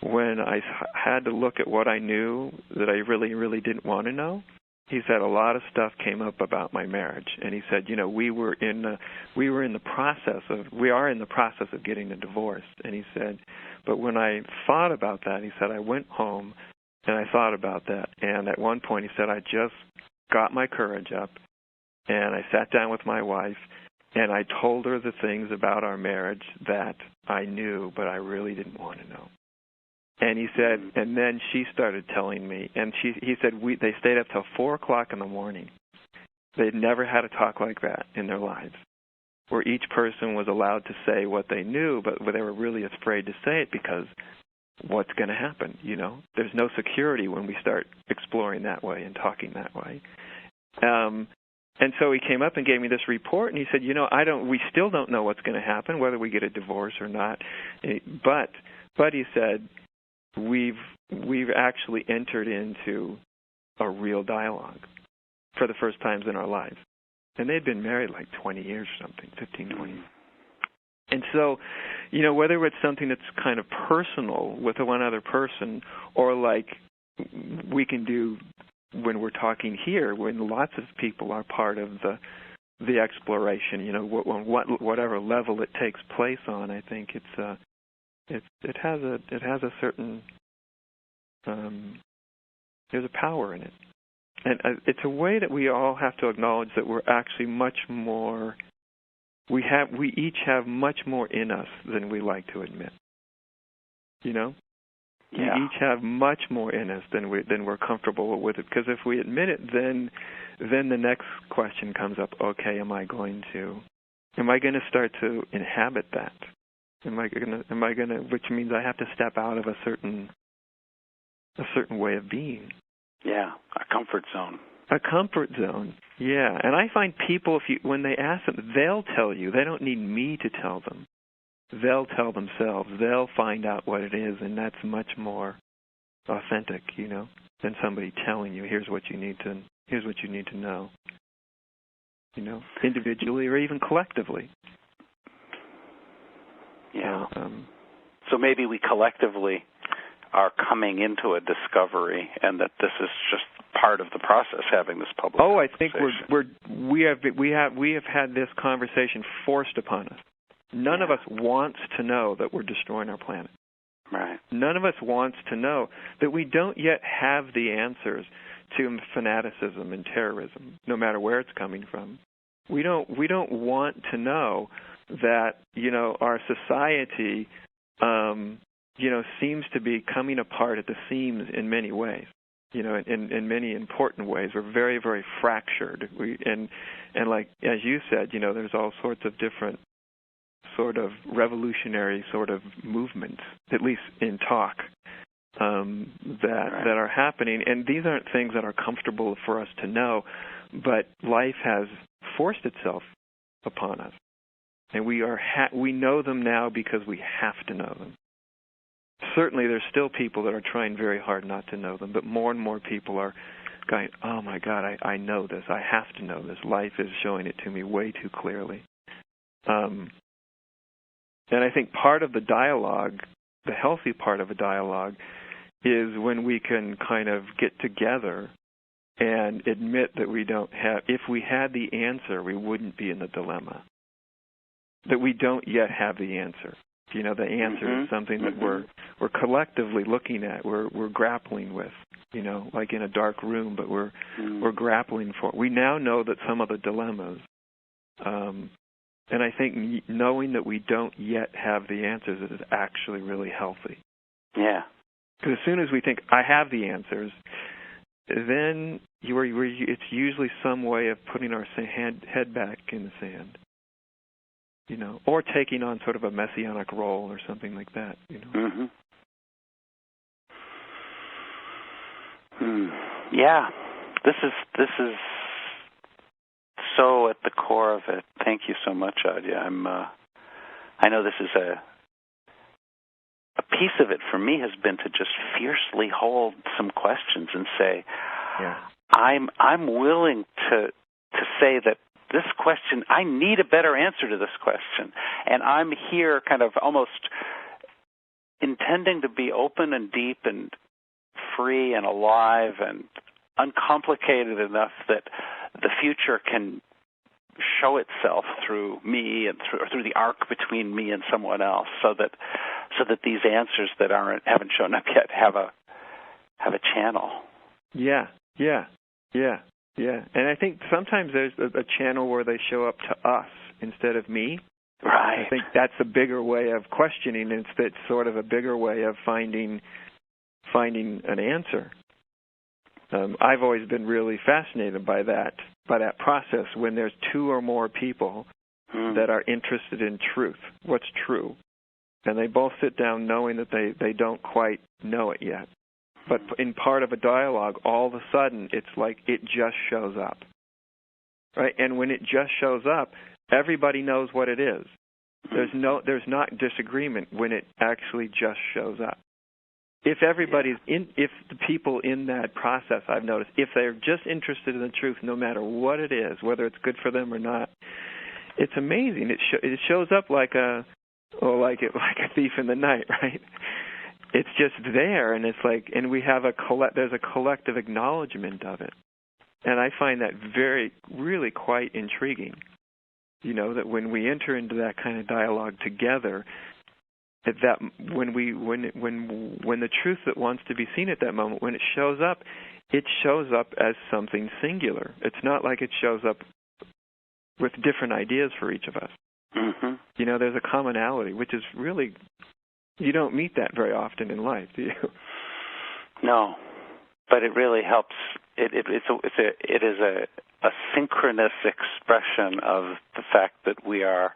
when I had to look at what I knew that I really, really didn't want to know, he said a lot of stuff came up about my marriage. And he said, we are in the process of getting a divorce. And he said, but when I thought about that, he said, I went home and I thought about that. And at one point he said, I just got my courage up and I sat down with my wife and I told her the things about our marriage that I knew, but I really didn't want to know. And he said, and then she started telling me, and he said they stayed up till 4:00 in the morning. They'd never had a talk like that in their lives, where each person was allowed to say what they knew, but they were really afraid to say it because what's going to happen? There's no security when we start exploring that way and talking that way. And so he came up and gave me this report, and he said, we still don't know what's going to happen, whether we get a divorce or not. But he said, we've actually entered into a real dialogue for the first times in our lives. And they'd been married like 20 years or something, 15, 20. And so, whether it's something that's kind of personal with one other person or like we can do when we're talking here, when lots of people are part of the exploration, whatever level it takes place on, I think it has a certain There's a power in it. And it's a way that we all have to acknowledge that we're actually much more, we each have much more in us than we like to admit. You know? Yeah. We each have much more in us than we're comfortable with it. Because if we admit it, then the next question comes up, okay, am I going to start to inhabit that? Which means I have to step out of a certain way of being. Yeah, a comfort zone. A comfort zone, yeah. And I find people, when they ask them, they'll tell you. They don't need me to tell them. They'll tell themselves. They'll find out what it is, and that's much more authentic, you know, than somebody telling you, here's what you need to know, you know, individually or even collectively. Yeah. So maybe we collectively are coming into a discovery, and that this is just part of the process, having this public conversation. I think we have had this conversation forced upon us. None of us wants to know that we're destroying our planet. Right. None of us wants to know that we don't yet have the answers to fanaticism and terrorism, no matter where it's coming from. We don't want to know that, you know, our society you know, seems to be coming apart at the seams in many ways. You know, in many important ways. We're very, very fractured. And like, as you said, you know, there's all sorts of different sort of revolutionary sort of movements, at least in talk, that are happening. And these aren't things that are comfortable for us to know, but life has forced itself upon us. And we know them now because we have to know them. Certainly there's still people that are trying very hard not to know them, but more and more people are going, oh my God, I know this. I have to know this. Life is showing it to me way too clearly. And I think part of the dialogue, the healthy part of a dialogue, is when we can kind of get together and admit that we don't have, if we had the answer, we wouldn't be in the dilemma. That we don't yet have the answer. You know, the answer is something that we're collectively looking at, we're grappling with, you know, like in a dark room, but we're grappling for. We now know that some of the dilemmas, and I think knowing that we don't yet have the answers is actually really healthy. Yeah. Because as soon as we think, I have the answers, then it's usually some way of putting our head back in the sand. You know, or taking on sort of a messianic role or something like that, you know. Yeah, this is so at the core of it. Thank you so much, Adya. I know this is a piece of it for me has been to just fiercely hold some questions and say, I'm willing to say that this question, I need a better answer to this question. And I'm here kind of almost intending to be open and deep and free and alive and uncomplicated enough that the future can show itself through me and through the arc between me and someone else, so that these answers that haven't shown up yet have a channel. Yeah. And I think sometimes there's a channel where they show up to us instead of me. Right. I think that's a bigger way of questioning. It's sort of a bigger way of finding an answer. I've always been really fascinated by that process when there's two or more people that are interested in truth. What's true? And they both sit down knowing that they don't quite know it yet. But in part of a dialogue, all of a sudden, it's like it just shows up, right? And when it just shows up, everybody knows what it is. There's not disagreement when it actually just shows up. If if the people in that process, I've noticed, if they're just interested in the truth, no matter what it is, whether it's good for them or not, it's amazing. It shows up like a thief in the night, right? It's just there, and it's like, and we have there's a collective acknowledgement of it, and I find that really quite intriguing. You know, that when we enter into that kind of dialogue together, that when the truth that wants to be seen at that moment, when it shows up as something singular. It's not like it shows up with different ideas for each of us. Mm-hmm. You know, there's a commonality, which is really, you don't meet that very often in life, do you? No, but it really helps. It is a synchronous expression of the fact that we are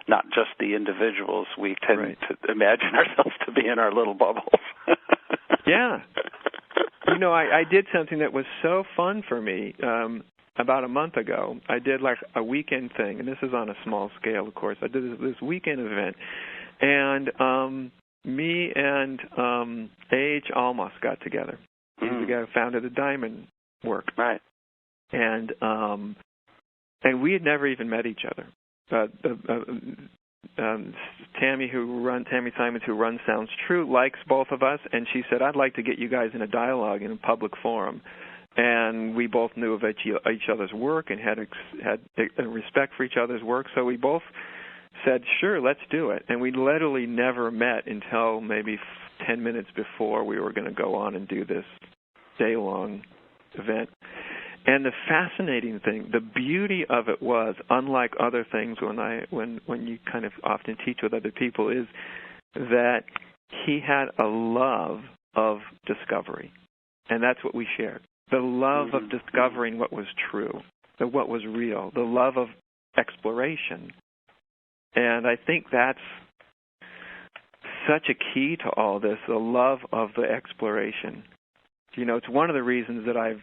not just the individuals. We tend to imagine ourselves to be in our little bubbles. Yeah. You know, I did something that was so fun for me about a month ago. I did like a weekend thing, and this is on a small scale, of course. I did this weekend event, and me and A.H. Almos got together. He's the guy who founded the Diamond work. Right. And we had never even met each other. Tammy Simons, who runs Sounds True, likes both of us, and she said, I'd like to get you guys in a dialogue in a public forum. And we both knew of each other's work and had respect for each other's work, so we both said, sure, let's do it. And we literally never met until maybe 10 minutes before we were going to go on and do this day-long event. And the fascinating thing, the beauty of it was, unlike other things when you kind of often teach with other people, is that he had a love of discovery. And that's what we shared. The love of discovering what was true, what was real, the love of exploration. And I think that's such a key to all this, the love of the exploration. You know, it's one of the reasons that I've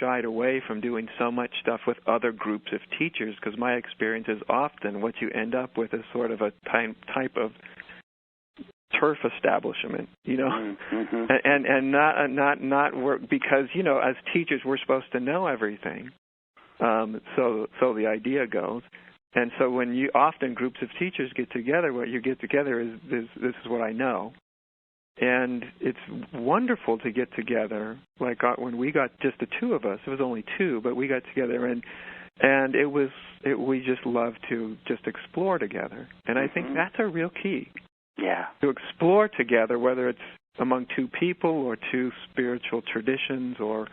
shied away from doing so much stuff with other groups of teachers, because my experience is often what you end up with is sort of a type of turf establishment, you know, and not work, because, you know, as teachers we're supposed to know everything. So the idea goes. And so when you often groups of teachers get together, what you get together is this is what I know. And it's wonderful to get together. Like when we got just the two of us, it was only two, but we got together and we just love to just explore together. And I think that's a real key. Yeah. To explore together, whether it's among two people or two spiritual traditions or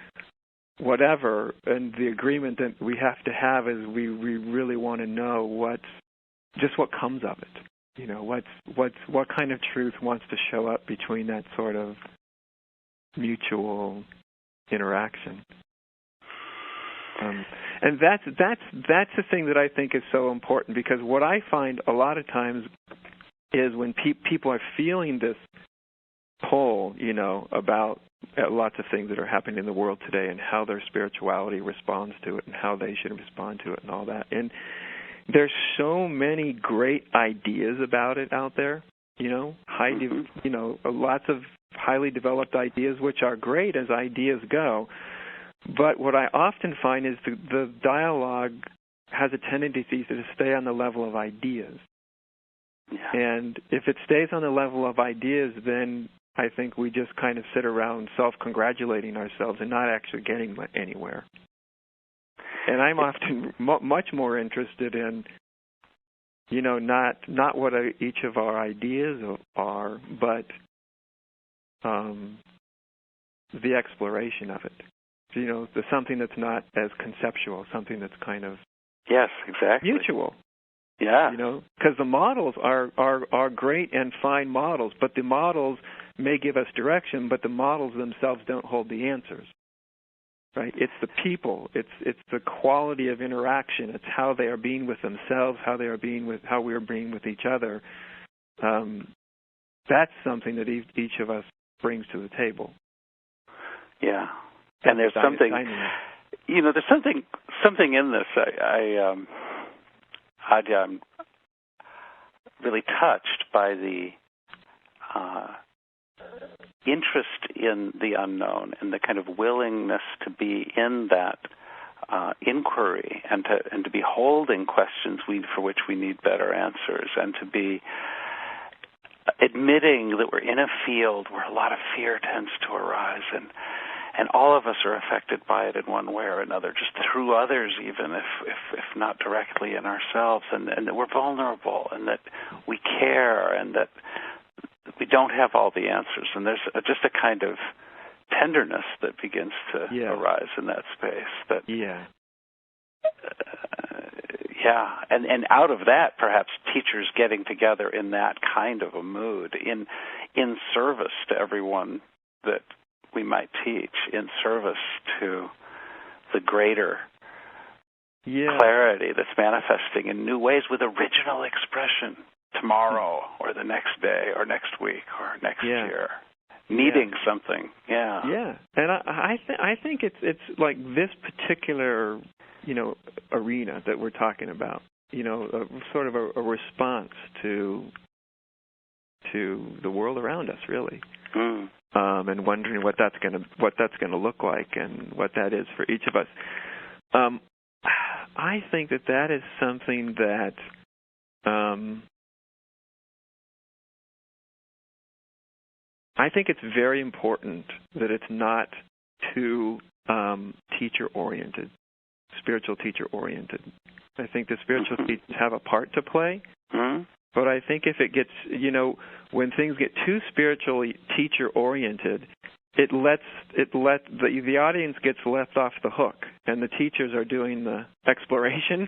whatever, and the agreement that we have to have is we really want to know what comes of it. You know, what kind of truth wants to show up between that sort of mutual interaction. And that's the thing that I think is so important, because what I find a lot of times is when people are feeling this pull, you know, about lots of things that are happening in the world today and how their spirituality responds to it and how they should respond to it and all that. And there's so many great ideas about it out there, you know, lots of highly developed ideas, which are great as ideas go. But what I often find is the dialogue has a tendency to stay on the level of ideas. Yeah. And if it stays on the level of ideas, then I think we just kind of sit around self-congratulating ourselves and not actually getting anywhere. And I'm often much more interested in, you know, not what each of our ideas are, but the exploration of it. You know, something that's not as conceptual, something that's kind of mutual. Yeah. You know, because the models are great and fine models, but the models may give us direction, but the models themselves don't hold the answers. Right? It's the people. It's the quality of interaction. It's how they are being with themselves, how we are being with each other. That's something that each of us brings to the table. Yeah. And there's something, you know, there's something in this. I'm really touched by the interest in the unknown and the kind of willingness to be in that inquiry and to be holding questions for which we need better answers, and to be admitting that we're in a field where a lot of fear tends to arise, and all of us are affected by it in one way or another, just through others, even if not directly in ourselves, and that we're vulnerable, and that we care, and that we don't have all the answers, and there's just a kind of tenderness that begins to arise in that space. That and out of that, perhaps teachers getting together in that kind of a mood, in service to everyone that we might teach, in service to the greater clarity that's manifesting in new ways with original expression tomorrow or the next day or next week or next year, needing something. And I think it's like this particular arena that we're talking about, sort of a response to the world around us, really, and wondering what that's going to look like and what that is for each of us. I think that is something that I think it's very important that it's not too teacher-oriented, spiritual teacher-oriented. I think the spiritual teachers have a part to play, but I think if it gets, when things get too spiritually teacher-oriented, the audience gets left off the hook, and the teachers are doing the exploration,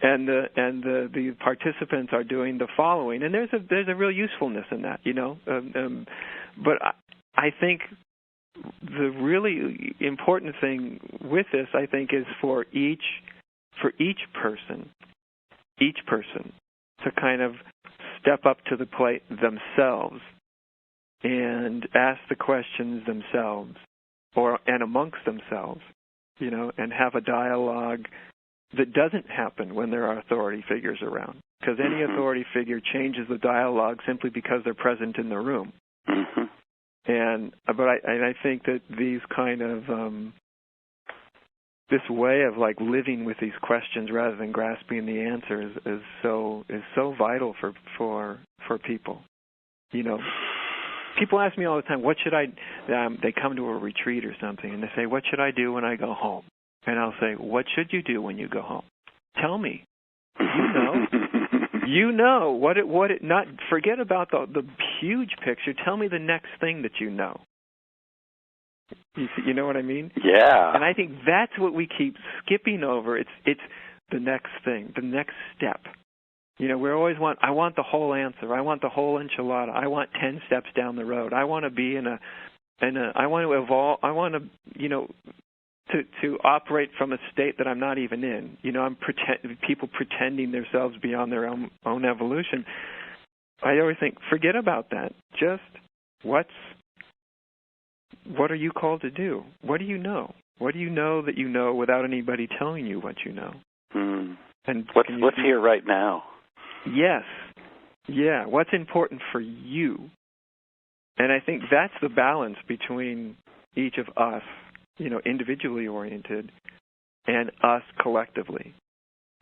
and the participants are doing the following, and there's a real usefulness in that, but I think the really important thing with this, I think, is for each person to kind of step up to the plate themselves and ask the questions themselves and amongst themselves, and have a dialogue that doesn't happen when there are authority figures around, because any authority figure changes the dialogue simply because they're present in the room. But I think that these kind of this way of like living with these questions rather than grasping the answers is so vital for people. People ask me all the time, what should I, they come to a retreat or something, and they say, what should I do when I go home? And I'll say, what should you do when you go home? Tell me. Not forget about the huge picture. Tell me the next thing that you know. You know what I mean? Yeah. And I think that's what we keep skipping over. It's the next thing, the next step. We always I want the whole answer. I want the whole enchilada. I want 10 steps down the road. I want to be I want to evolve. I want to operate from a state that I'm not even in. People pretending themselves beyond their own evolution. I always think, forget about that. Just what are you called to do? What do you know? What do you know that you know without anybody telling you what you know? And what's here right now? Yes. Yeah, what's important for you? And I think that's the balance between each of us, individually oriented, and us collectively.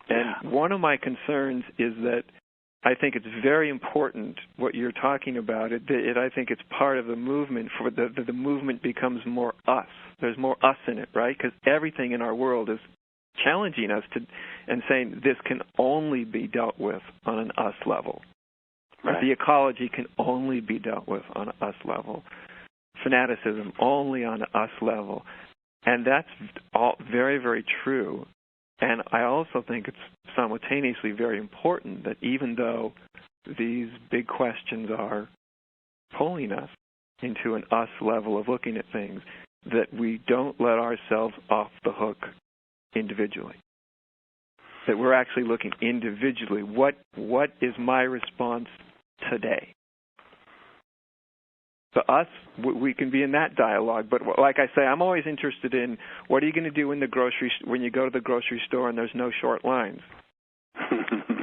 And one of my concerns is that I think it's very important what you're talking about. I think it's part of the movement. For the movement becomes more us. There's more us in it, right? Because everything in our world is challenging us and saying this can only be dealt with on an us level. Right. The ecology can only be dealt with on an us level. Fanaticism only on an us level. And that's all very, very true. And I also think it's simultaneously very important that even though these big questions are pulling us into an us level of looking at things, that we don't let ourselves off the hook individually. That we're actually looking individually. What is my response today? To us, we can be in that dialogue, but like I say, I'm always interested in what are you going to do when you go to the grocery store and there's no short lines?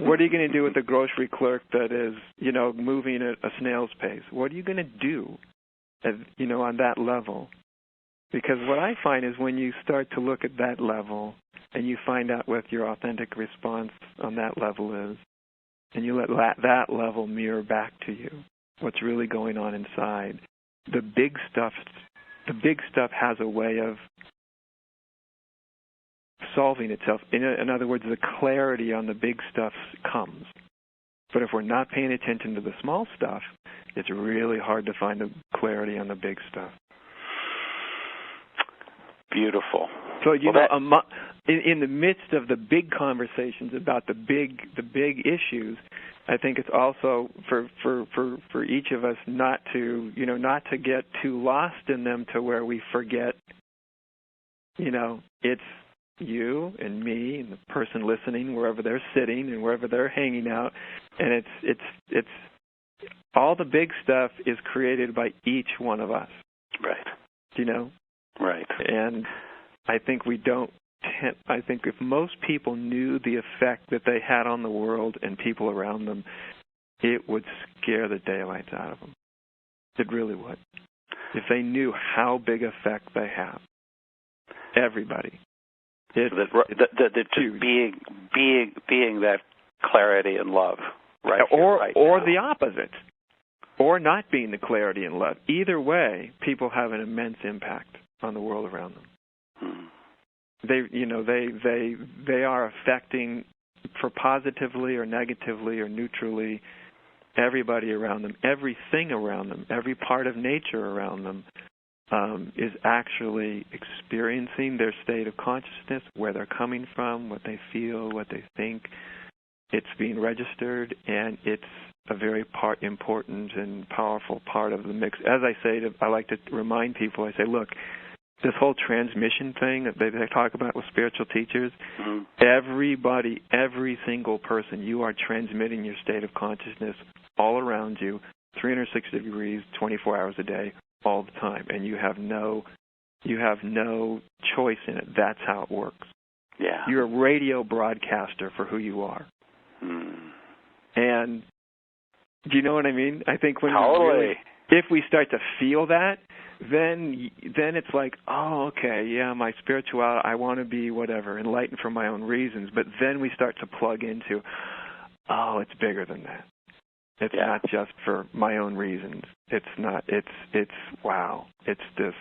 What are you going to do with the grocery clerk that is, moving at a snail's pace? What are you going to do, on that level? Because what I find is when you start to look at that level and you find out what your authentic response on that level is, and you let that level mirror back to you what's really going on inside, the big stuff has a way of solving itself. In other words, the clarity on the big stuff comes. But if we're not paying attention to the small stuff, it's really hard to find the clarity on the big stuff. Beautiful. So in the midst of the big conversations about the big issues, I think it's also for each of us not to get too lost in them to where we forget. It's you and me and the person listening, wherever they're sitting and wherever they're hanging out, and it's all the big stuff is created by each one of us. Right. Right. And I think I think if most people knew the effect that they had on the world and people around them, it would scare the daylights out of them. It really would. If they knew how big effect they have. Everybody. It's just being that clarity and love. Right. Or the opposite. Or not being the clarity and love. Either way, people have an immense impact on the world around them. They are affecting, for positively or negatively or neutrally, everybody around them, everything around them, every part of nature around them is actually experiencing their state of consciousness, where they're coming from, what they feel, what they think. It's being registered, and it's a very important and powerful part of the mix. As I say, I like to remind people, I say, look, this whole transmission thing that they talk about with spiritual teachers, everybody, every single person, you are transmitting your state of consciousness all around you, 360 degrees, 24 hours a day, all the time, and you have no choice in it. That's how it works. Yeah. You're a radio broadcaster for who you are. And do you know what I mean? I think when if we start to feel that, then it's like, oh, okay, yeah, my spirituality, I want to be whatever, enlightened for my own reasons. But then we start to plug into, oh, it's bigger than that. It's not just for my own reasons. It's not. It's wow. It's this.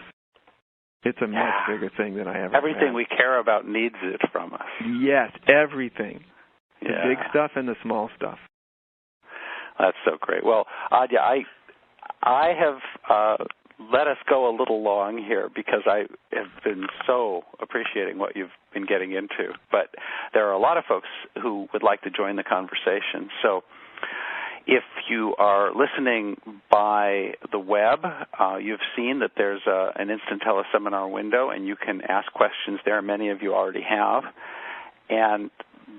It's a much bigger thing than I ever. Everything we care about needs it from us. Yes, everything. The big stuff and the small stuff. That's so great. Well, Adya, I have let us go a little long here because I have been so appreciating what you've been getting into. But there are a lot of folks who would like to join the conversation. So if you are listening by the web, you've seen that there's an instant teleseminar window, and you can ask questions there. Many of you already have. And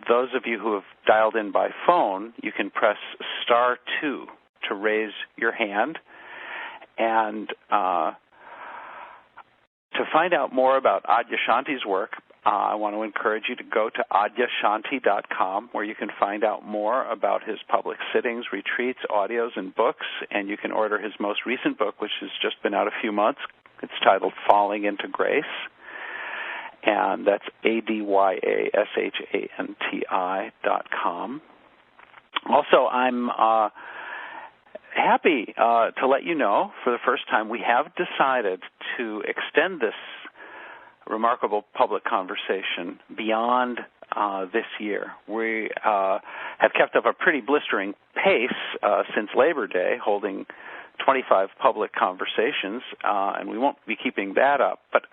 those of you who have dialed in by phone, you can press *2 to raise your hand. And to find out more about Adyashanti's work, I want to encourage you to go to Adyashanti.com, where you can find out more about his public sittings, retreats, audios, and books. And you can order his most recent book, which has just been out a few months. It's titled Falling into Grace. And that's Adyashanti.com. Also, I'm happy to let you know, for the first time, we have decided to extend this remarkable public conversation beyond this year. We have kept up a pretty blistering pace since Labor Day, holding 25 public conversations, and we won't be keeping that up. But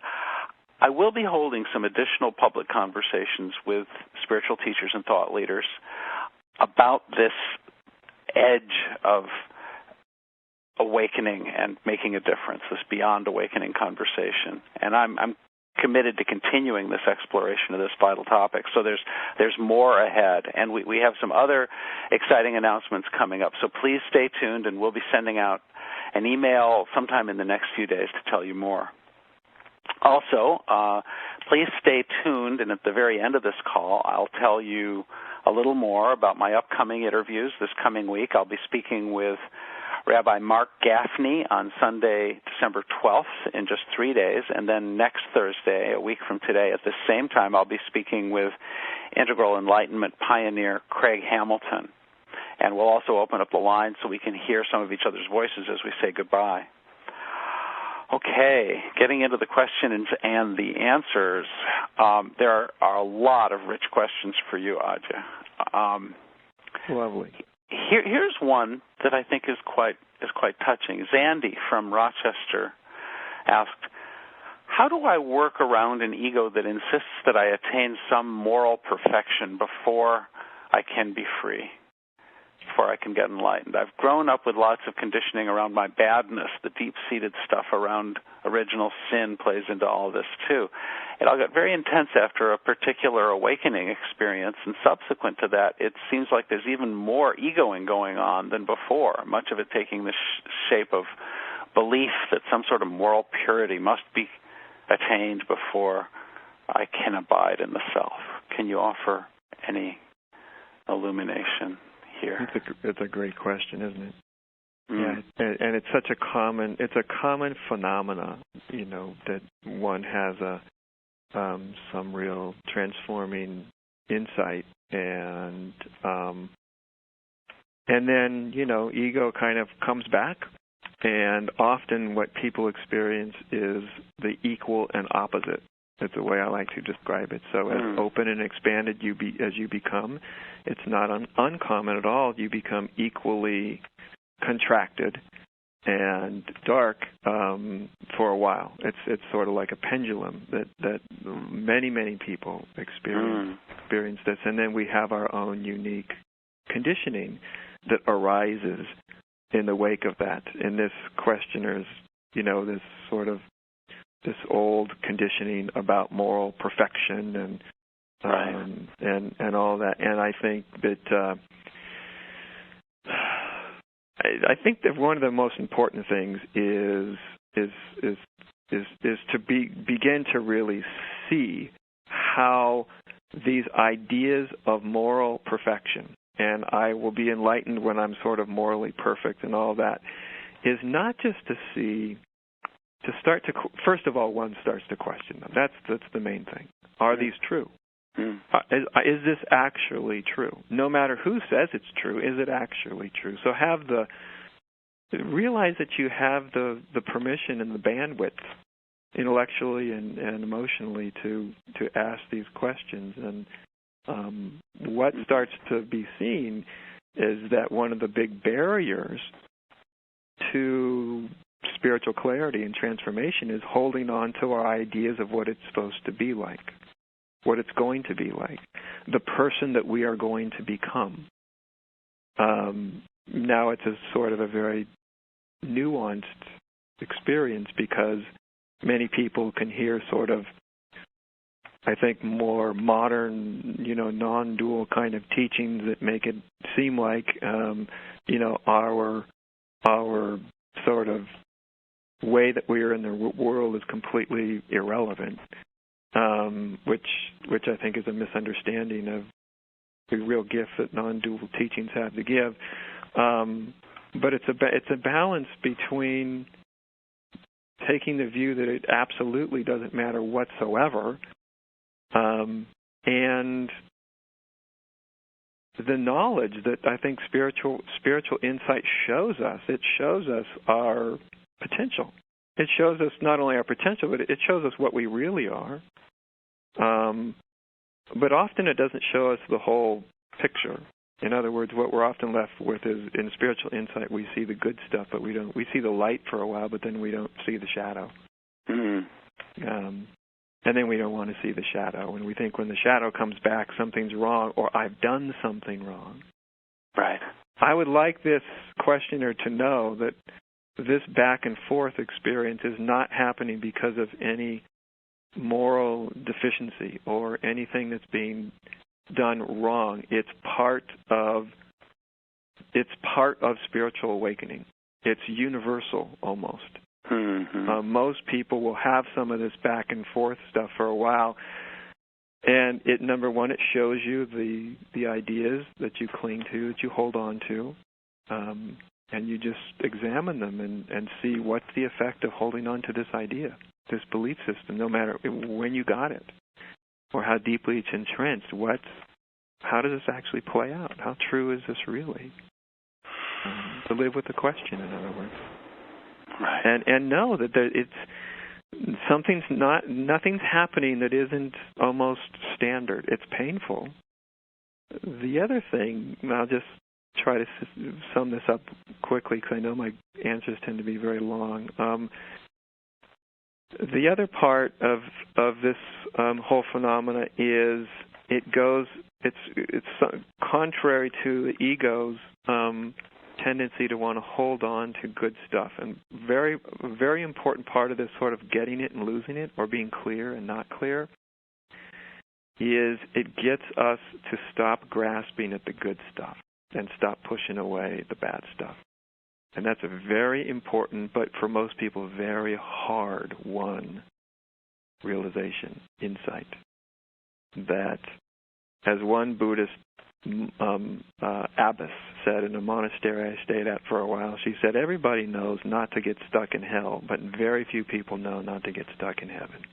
I will be holding some additional public conversations with spiritual teachers and thought leaders about this edge of awakening and making a difference, this beyond awakening conversation. And I'm committed to continuing this exploration of this vital topic. So there's more ahead. And we have some other exciting announcements coming up. So please stay tuned, and we'll be sending out an email sometime in the next few days to tell you more. Also, please stay tuned, and at the very end of this call, I'll tell you a little more about my upcoming interviews this coming week. I'll be speaking with Rabbi Mark Gaffney on Sunday, December 12th, in just 3 days, and then next Thursday, a week from today, at the same time, I'll be speaking with Integral Enlightenment pioneer Craig Hamilton. And we'll also open up the line so we can hear some of each other's voices as we say goodbye. Okay, getting into the questions and the answers. There are a lot of rich questions for you, Adya. Lovely. Here's one that I think is quite is quite touching. Zandy from Rochester asked, how do I work around an ego that insists that I attain some moral perfection before I can be free, before I can get enlightened? I've grown up with lots of conditioning around my badness. The deep-seated stuff around original sin plays into all this, too. It all got very intense after a particular awakening experience, and subsequent to that, it seems like there's even more egoing going on than before, much of it taking the shape of belief that some sort of moral purity must be attained before I can abide in the self. Can you offer any illumination here? It's a great question, isn't it? Yeah, and it's such a common phenomena, that one has some real transforming insight, and then ego kind of comes back, and often what people experience is the equal and opposite. That's the way I like to describe it. So as open and expanded as you become, it's not uncommon at all. You become equally contracted and dark for a while. It's sort of like a pendulum that many people experience this, and then we have our own unique conditioning that arises in the wake of that. And this questioner's, this sort of this old conditioning about moral perfection and all that. And I think that I think that one of the most important things is to begin to really see how these ideas of moral perfection, and I will be enlightened when I'm sort of morally perfect and all that, is not just first of all, one starts to question them. That's the main thing. Are these true? Is this actually true? No matter who says it's true, is it actually true? So realize that you have the permission and the bandwidth, intellectually and emotionally, to ask these questions. And what starts to be seen is that one of the big barriers to spiritual clarity and transformation is holding on to our ideas of what it's supposed to be like, what it's going to be like, the person that we are going to become. Now it's a sort of a very nuanced experience, because many people can hear sort of, I think, more modern, non-dual kind of teachings that make it seem like, our sort of way that we are in the world is completely irrelevant, which I think is a misunderstanding of the real gift that non-dual teachings have to give. But it's a balance between taking the view that it absolutely doesn't matter whatsoever, and the knowledge that I think spiritual insight shows us. It shows us our potential. It shows us not only our potential, but it shows us what we really are. But often it doesn't show us the whole picture. In other words, what we're often left with is, in spiritual insight, we see the good stuff, but we see the light for a while, but then we don't see the shadow. And then we don't want to see the shadow. And we think when the shadow comes back, something's wrong, or I've done something wrong. Right. I would like this questioner to know that this back and forth experience is not happening because of any moral deficiency or anything that's being done wrong. It's part of spiritual awakening. It's universal almost. Most people will have some of this back and forth stuff for a while, and number one, it shows you the ideas that you cling to, that you hold on to, and you just examine them and see what's the effect of holding on to this idea, this belief system, no matter when you got it or how deeply it's entrenched. How does this actually play out? How true is this really? To live with the question, in other words. Right. And know that nothing's happening that isn't almost standard. It's painful. The other thing, I'll just try to sum this up quickly because I know my answers tend to be very long. The other part of this whole phenomena is it's contrary to the ego's tendency to want to hold on to good stuff, and very important part of this sort of getting it and losing it, or being clear and not clear, is it gets us to stop grasping at the good stuff and stop pushing away the bad stuff. And that's a very important, but for most people, very hard-won realization, insight. That, as one Buddhist abbess said in a monastery I stayed at for a while, she said, everybody knows not to get stuck in hell, but very few people know not to get stuck in heaven.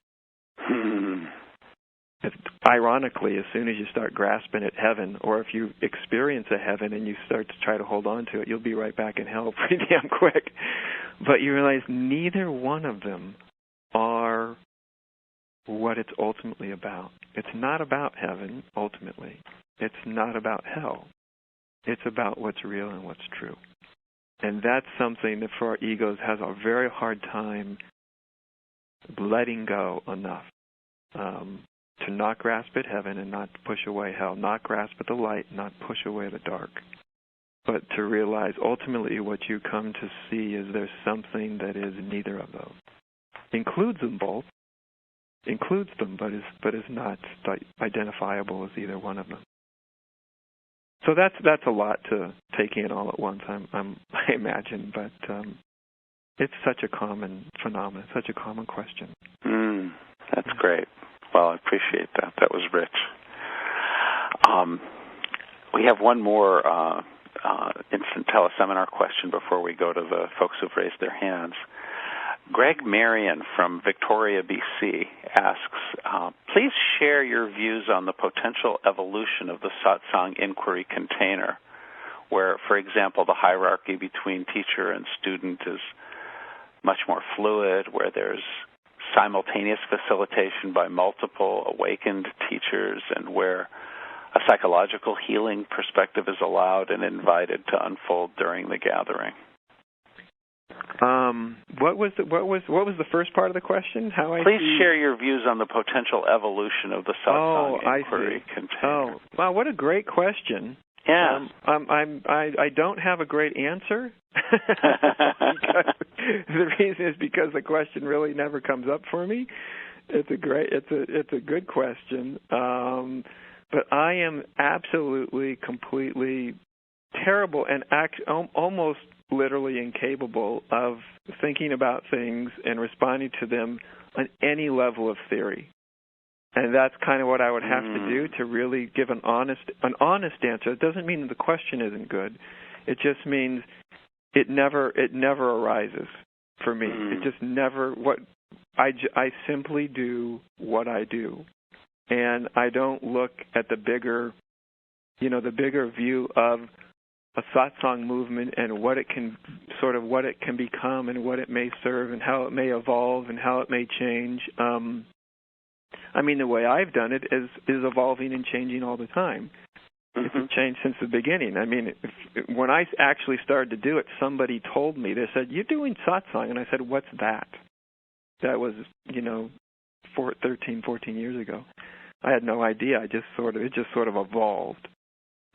Ironically, as soon as you start grasping at heaven, or if you experience a heaven and you start to try to hold on to it, you'll be right back in hell pretty damn quick. But you realize neither one of them are what it's ultimately about. It's not about heaven, ultimately. It's not about hell. It's about what's real and what's true. And that's something that for our egos has a very hard time letting go enough. To not grasp at heaven and not push away hell, not grasp at the light, not push away the dark, but to realize ultimately what you come to see is there's something that is neither of those. Includes them both, but is not identifiable as either one of them. So that's a lot to take in all at once, I imagine, but it's such a common phenomenon, such a common question. That's great. Well, I appreciate that. That was rich. We have one more instant teleseminar question before we go to the folks who've raised their hands. Greg Marion from Victoria, BC asks, please share your views on the potential evolution of the satsang inquiry container, where, for example, the hierarchy between teacher and student is much more fluid, where there's simultaneous facilitation by multiple awakened teachers, and where a psychological healing perspective is allowed and invited to unfold during the gathering. What was the first part of the question? Please share your views on the potential evolution of the satsang inquiry container. Oh, wow, what a great question. Yeah. I don't have a great answer. The reason is because the question really never comes up for me. It's a good question. But I am absolutely, completely terrible and almost literally incapable of thinking about things and responding to them on any level of theory. And that's kind of what I would have to do to really give an honest answer. It doesn't mean the question isn't good. It just means it never arises for me. It just never. I simply do what I do, and I don't look at the bigger view of a satsang movement and what it can become and what it may serve and how it may evolve and how it may change. The way I've done it is evolving and changing all the time. It's changed since the beginning. When I actually started to do it, somebody told me, they said, "You're doing satsang," and I said, "What's that?" That was, 13, 14 years ago. I had no idea. It just sort of evolved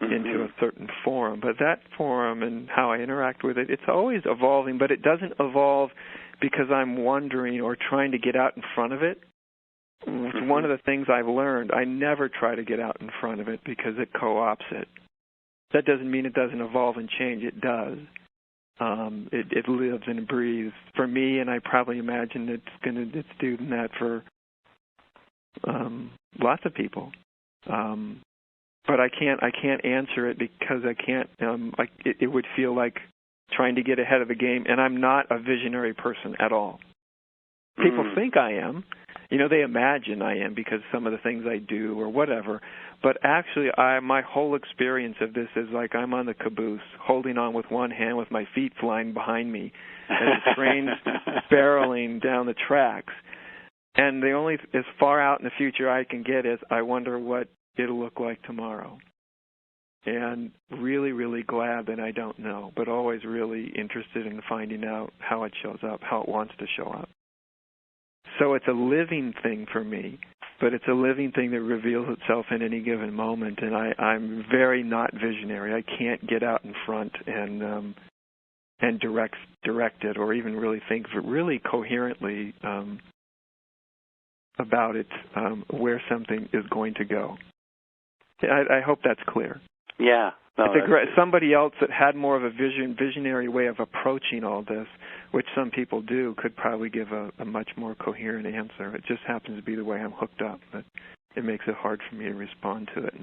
into a certain form. But that form and how I interact with it, it's always evolving, but it doesn't evolve because I'm wondering or trying to get out in front of it. It's one of the things I've learned. I never try to get out in front of it because it co-opts it. That doesn't mean it doesn't evolve and change. It does. It lives and breathes for me, and I probably imagine it's doing that for lots of people. But I can't answer it because I can't. It would feel like trying to get ahead of the game, and I'm not a visionary person at all. People think I am. They imagine I am because some of the things I do or whatever. But actually, my whole experience of this is like I'm on the caboose, holding on with one hand with my feet flying behind me as the train's barreling down the tracks. And the only as far out in the future I can get is I wonder what it'll look like tomorrow. and really, really glad that I don't know, but always really interested in finding out how it shows up, how it wants to show up. So it's a living thing for me, but it's a living thing that reveals itself in any given moment, and I'm very not visionary. I can't get out in front and direct it, or even really think really coherently about it, where something is going to go. I hope that's clear. Yeah. No, somebody else that had more of a visionary way of approaching all this, which some people do, could probably give a much more coherent answer. It just happens to be the way I'm hooked up, but it makes it hard for me to respond to it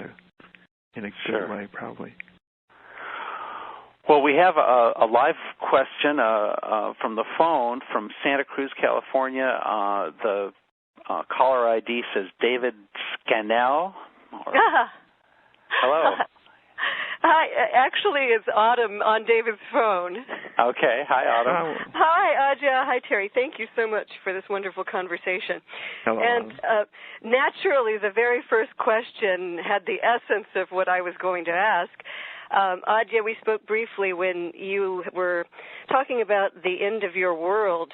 in a good way, probably. Well, we have a live question from the phone from Santa Cruz, California. The caller ID says David Scannell. Hello. Hi, actually it's Autumn on David's phone. Okay, hi Autumn. Hi Adya, hi Terry. Thank you so much for this wonderful conversation. Hello. And naturally the very first question had the essence of what I was going to ask. Adya, we spoke briefly when you were talking about The End of Your World,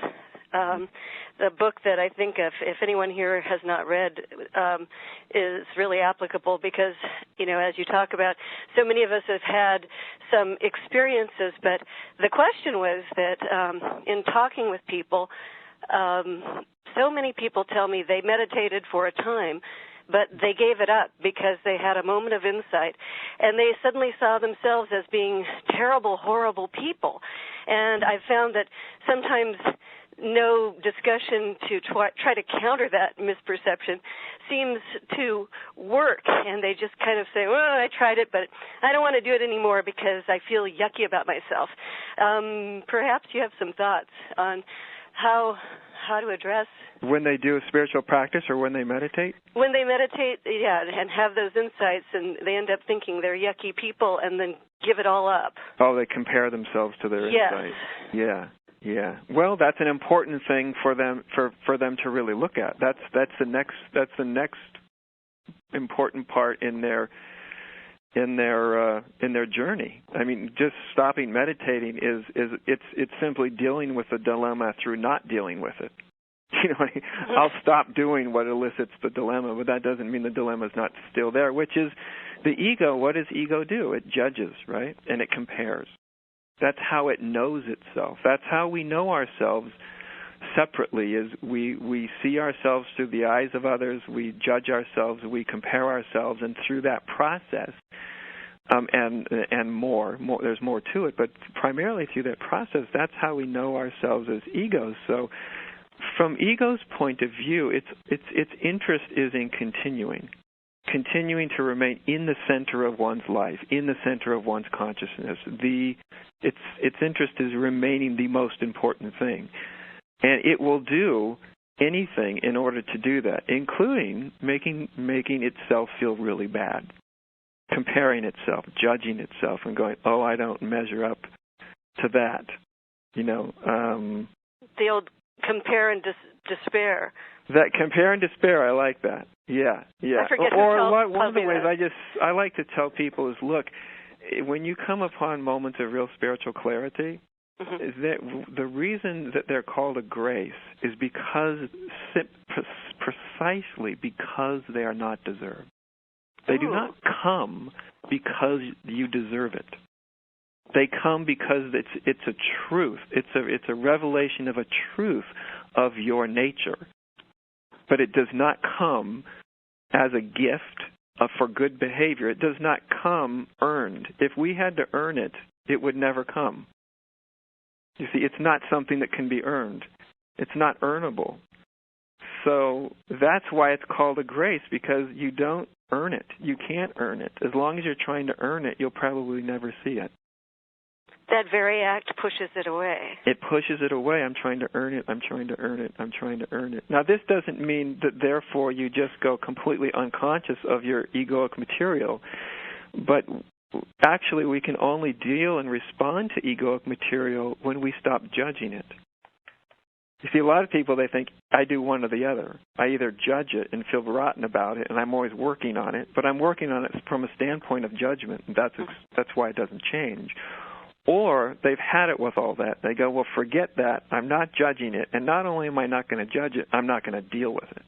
the book that I think if anyone here has not read is really applicable because, as you talk about, so many of us have had some experiences, but the question was that in talking with people, so many people tell me they meditated for a time, but they gave it up because they had a moment of insight, and they suddenly saw themselves as being terrible, horrible people. And I found that sometimes no discussion to try to counter that misperception seems to work, and they just kind of say, well, I tried it, but I don't want to do it anymore because I feel yucky about myself. Perhaps you have some thoughts on how to address... When they do a spiritual practice or when they meditate? When they meditate, yeah, and have those insights, and they end up thinking they're yucky people and then give it all up. Oh, they compare themselves to their insights. Yeah. Well, that's an important thing for them to really look at. That's the next important part in their journey. I mean, just stopping meditating it's simply dealing with the dilemma through not dealing with it. I'll stop doing what elicits the dilemma, but that doesn't mean the dilemma is not still there, which is the ego. What does ego do? It judges, right? And it compares. That's how it knows itself. That's how we know ourselves separately, is we see ourselves through the eyes of others, we judge ourselves, we compare ourselves, and through that process, and more, there's more to it, but primarily through that process, that's how we know ourselves as egos. So from ego's point of view, its interest is in continuing to remain in the center of one's life, in the center of one's consciousness. Its interest is remaining the most important thing. And it will do anything in order to do that, including making itself feel really bad, comparing itself, judging itself, and going, oh, I don't measure up to that. The old compare and despair. That compare and despair, I like that. Yeah. I forget one of the ways I like to tell people is, look, when you come upon moments of real spiritual clarity, is that the reason that they're called a grace is precisely because they are not deserved. They do not come because you deserve it. They come because it's a truth. It's a revelation of a truth of your nature. But it does not come as a gift for good behavior. It does not come earned. If we had to earn it, it would never come. You see, it's not something that can be earned. It's not earnable. So that's why it's called a grace, because you don't earn it. You can't earn it. As long as you're trying to earn it, you'll probably never see it. That very act pushes it away. It pushes it away. I'm trying to earn it. I'm trying to earn it. I'm trying to earn it. Now, this doesn't mean that, therefore, you just go completely unconscious of your egoic material. But actually, we can only deal and respond to egoic material when we stop judging it. You see, a lot of people, they think, I do one or the other. I either judge it and feel rotten about it, and I'm always working on it, but I'm working on it from a standpoint of judgment, and that's why it doesn't change. Or they've had it with all that. They go, well, forget that. I'm not judging it, and not only am I not going to judge it, I'm not going to deal with it.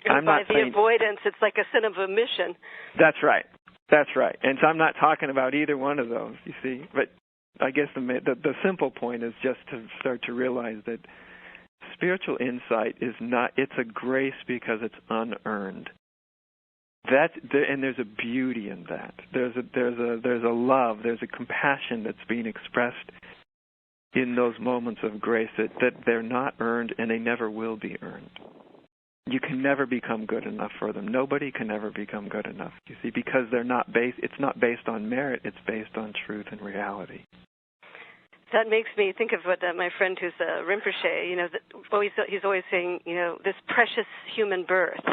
And by the avoidance, it's like a sin of omission. That's right. That's right. And so I'm not talking about either one of those, you see. But I guess the simple point is just to start to realize that spiritual insight is not, it's a grace because it's unearned. And there's a beauty in that. There's a love, there's a compassion that's being expressed in those moments of grace that they're not earned and they never will be earned. You can never become good enough for them. Nobody can ever become good enough, you see, because it's not based on merit, it's based on truth and reality. That makes me think of what my friend who's a Rinpoche, he's always saying, this precious human birth.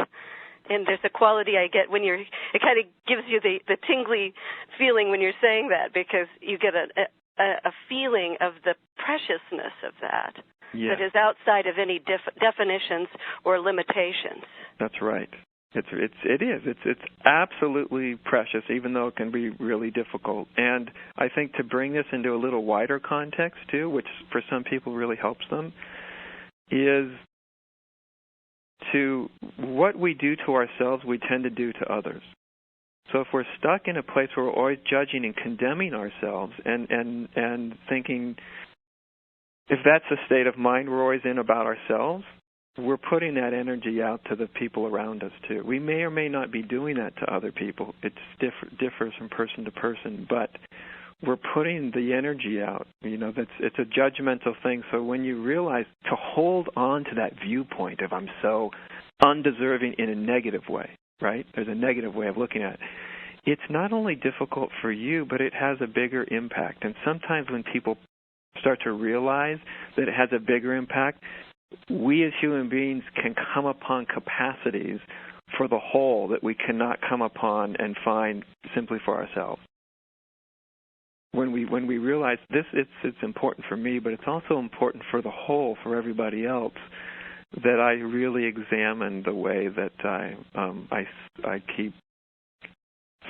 And there's a quality I get it kind of gives you the tingly feeling when you're saying that, because you get a feeling of the preciousness of that. Yes. That is outside of any definitions or limitations. That's right. It's absolutely precious, even though it can be really difficult. And I think to bring this into a little wider context too, which for some people really helps them, is to what we do to ourselves, we tend to do to others. So if we're stuck in a place where we're always judging and condemning ourselves and thinking, if that's the state of mind we're always in about ourselves, we're putting that energy out to the people around us too. We may or may not be doing that to other people. It differs from person to person, but we're putting the energy out. It's a judgmental thing. So when you realize to hold on to that viewpoint of I'm so undeserving in a negative way, right? There's a negative way of looking at it. It's not only difficult for you, but it has a bigger impact. And sometimes when people start to realize that it has a bigger impact, we as human beings can come upon capacities for the whole that we cannot come upon and find simply for ourselves. When we realize this, it's important for me, but it's also important for the whole, for everybody else, that I really examine the way that I keep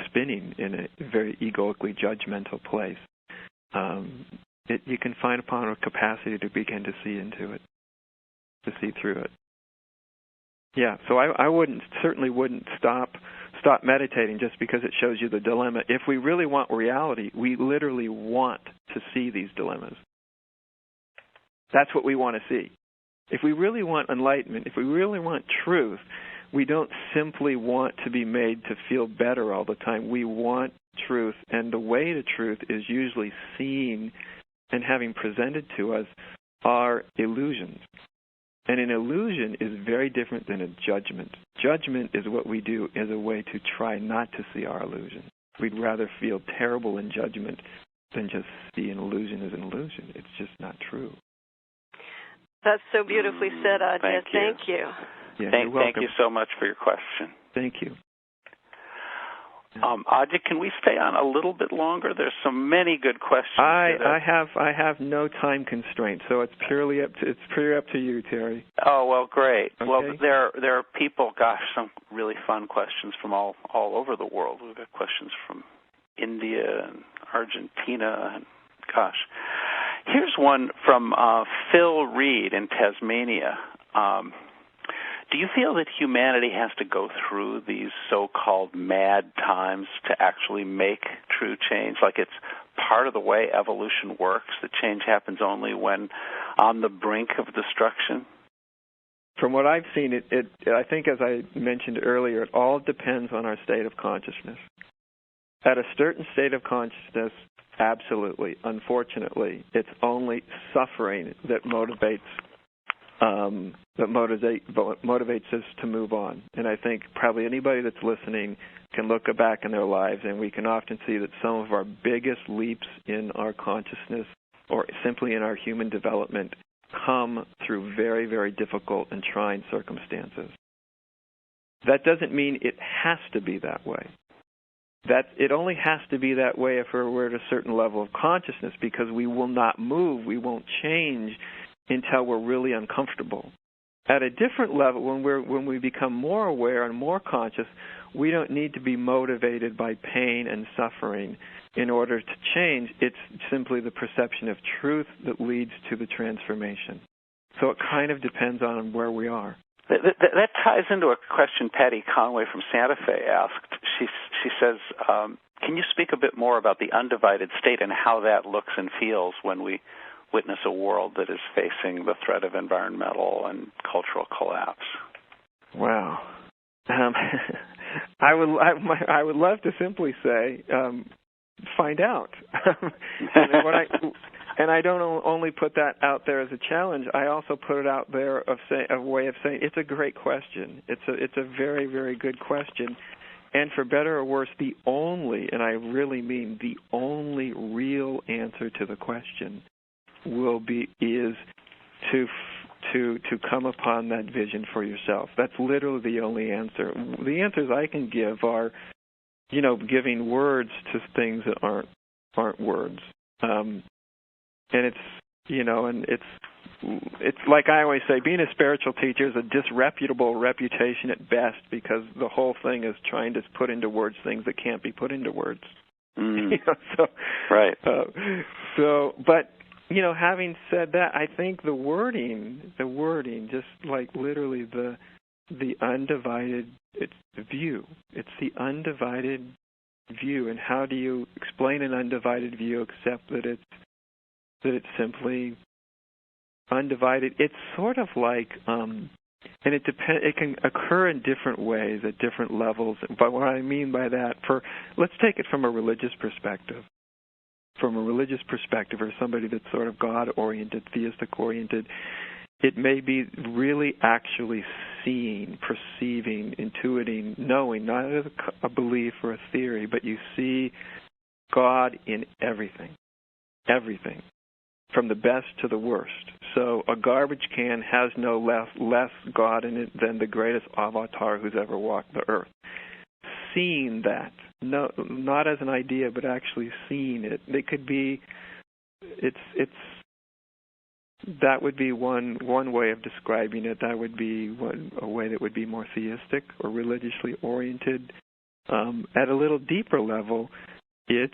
spinning in a very egoically judgmental place. You can find upon a capacity to begin to see into it, to see through it. Yeah, so I certainly wouldn't stop meditating just because it shows you the dilemma. If we really want reality, we literally want to see these dilemmas. That's what we want to see. If we really want enlightenment, if we really want truth, we don't simply want to be made to feel better all the time. We want truth, and the way to truth is usually seeing and having presented to us our illusions. And an illusion is very different than a judgment. Judgment is what we do as a way to try not to see our illusion. We'd rather feel terrible in judgment than just see an illusion as an illusion. It's just not true. That's so beautifully said, Adya. Thank you. Yeah, thank you so much for your question. Thank you. Adya, can we stay on a little bit longer? There's so many good questions. I have no time constraint, so it's purely up to you, Terry. Oh, well, great. Okay. Well, there are people. Gosh, some really fun questions from all over the world. We've got questions from India and Argentina, and gosh, here's one from Phil Reed in Tasmania. Do you feel that humanity has to go through these so-called mad times to actually make true change? Like it's part of the way evolution works, that change happens only when on the brink of destruction? From what I've seen, I think, as I mentioned earlier, it all depends on our state of consciousness. At a certain state of consciousness, absolutely. Unfortunately, it's only suffering that motivates us to move on. And I think probably anybody that's listening can look back in their lives, and we can often see that some of our biggest leaps in our consciousness or simply in our human development come through very, very difficult and trying circumstances. That doesn't mean it has to be that way. That it only has to be that way if we're at a certain level of consciousness, because we will not move, we won't change until we're really uncomfortable. At a different level, when we become more aware and more conscious, we don't need to be motivated by pain and suffering in order to change. It's simply the perception of truth that leads to the transformation. So it kind of depends on where we are. That ties into a question Patty Conway from Santa Fe asked. She says, can you speak a bit more about the undivided state and how that looks and feels when we witness a world that is facing the threat of environmental and cultural collapse? Wow. I would love to simply say, find out. And I don't only put that out there as a challenge. I also put it out there a way of saying it's a great question. It's a very, very good question. And for better or worse, the only, and I really mean the only real answer to the question is to come upon that vision for yourself. That's literally the only answer. The answers I can give are, giving words to things that aren't words. And it's like I always say, being a spiritual teacher is a disreputable reputation at best, because the whole thing is trying to put into words things that can't be put into words. Right. But having said that, I think the wording, just like literally the undivided view. It's the undivided view, and how do you explain an undivided view except that it's simply undivided? It's sort of like, and it can occur in different ways at different levels. But what I mean by that, let's take it from a religious perspective. From a religious perspective, or somebody that's sort of God-oriented, theistic-oriented, it may be really actually seeing, perceiving, intuiting, knowing, not as a belief or a theory, but you see God in everything. Everything. From the best to the worst. So a garbage can has no less God in it than the greatest avatar who's ever walked the earth. Seeing that, no, not as an idea, but actually seeing it. It could be, that would be one way of describing it. That would be a way that would be more theistic or religiously oriented. At a little deeper level, it's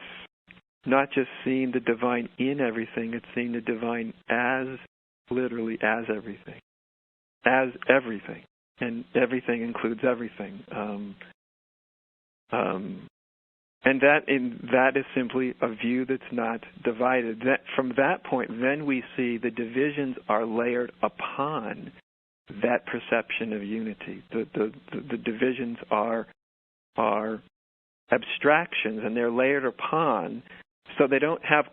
not just seeing the divine in everything, it's seeing the divine literally as everything. As everything. And everything includes everything. And that is simply a view that's not divided. From that point, then we see the divisions are layered upon that perception of unity. The divisions are abstractions, and they're layered upon, so they don't have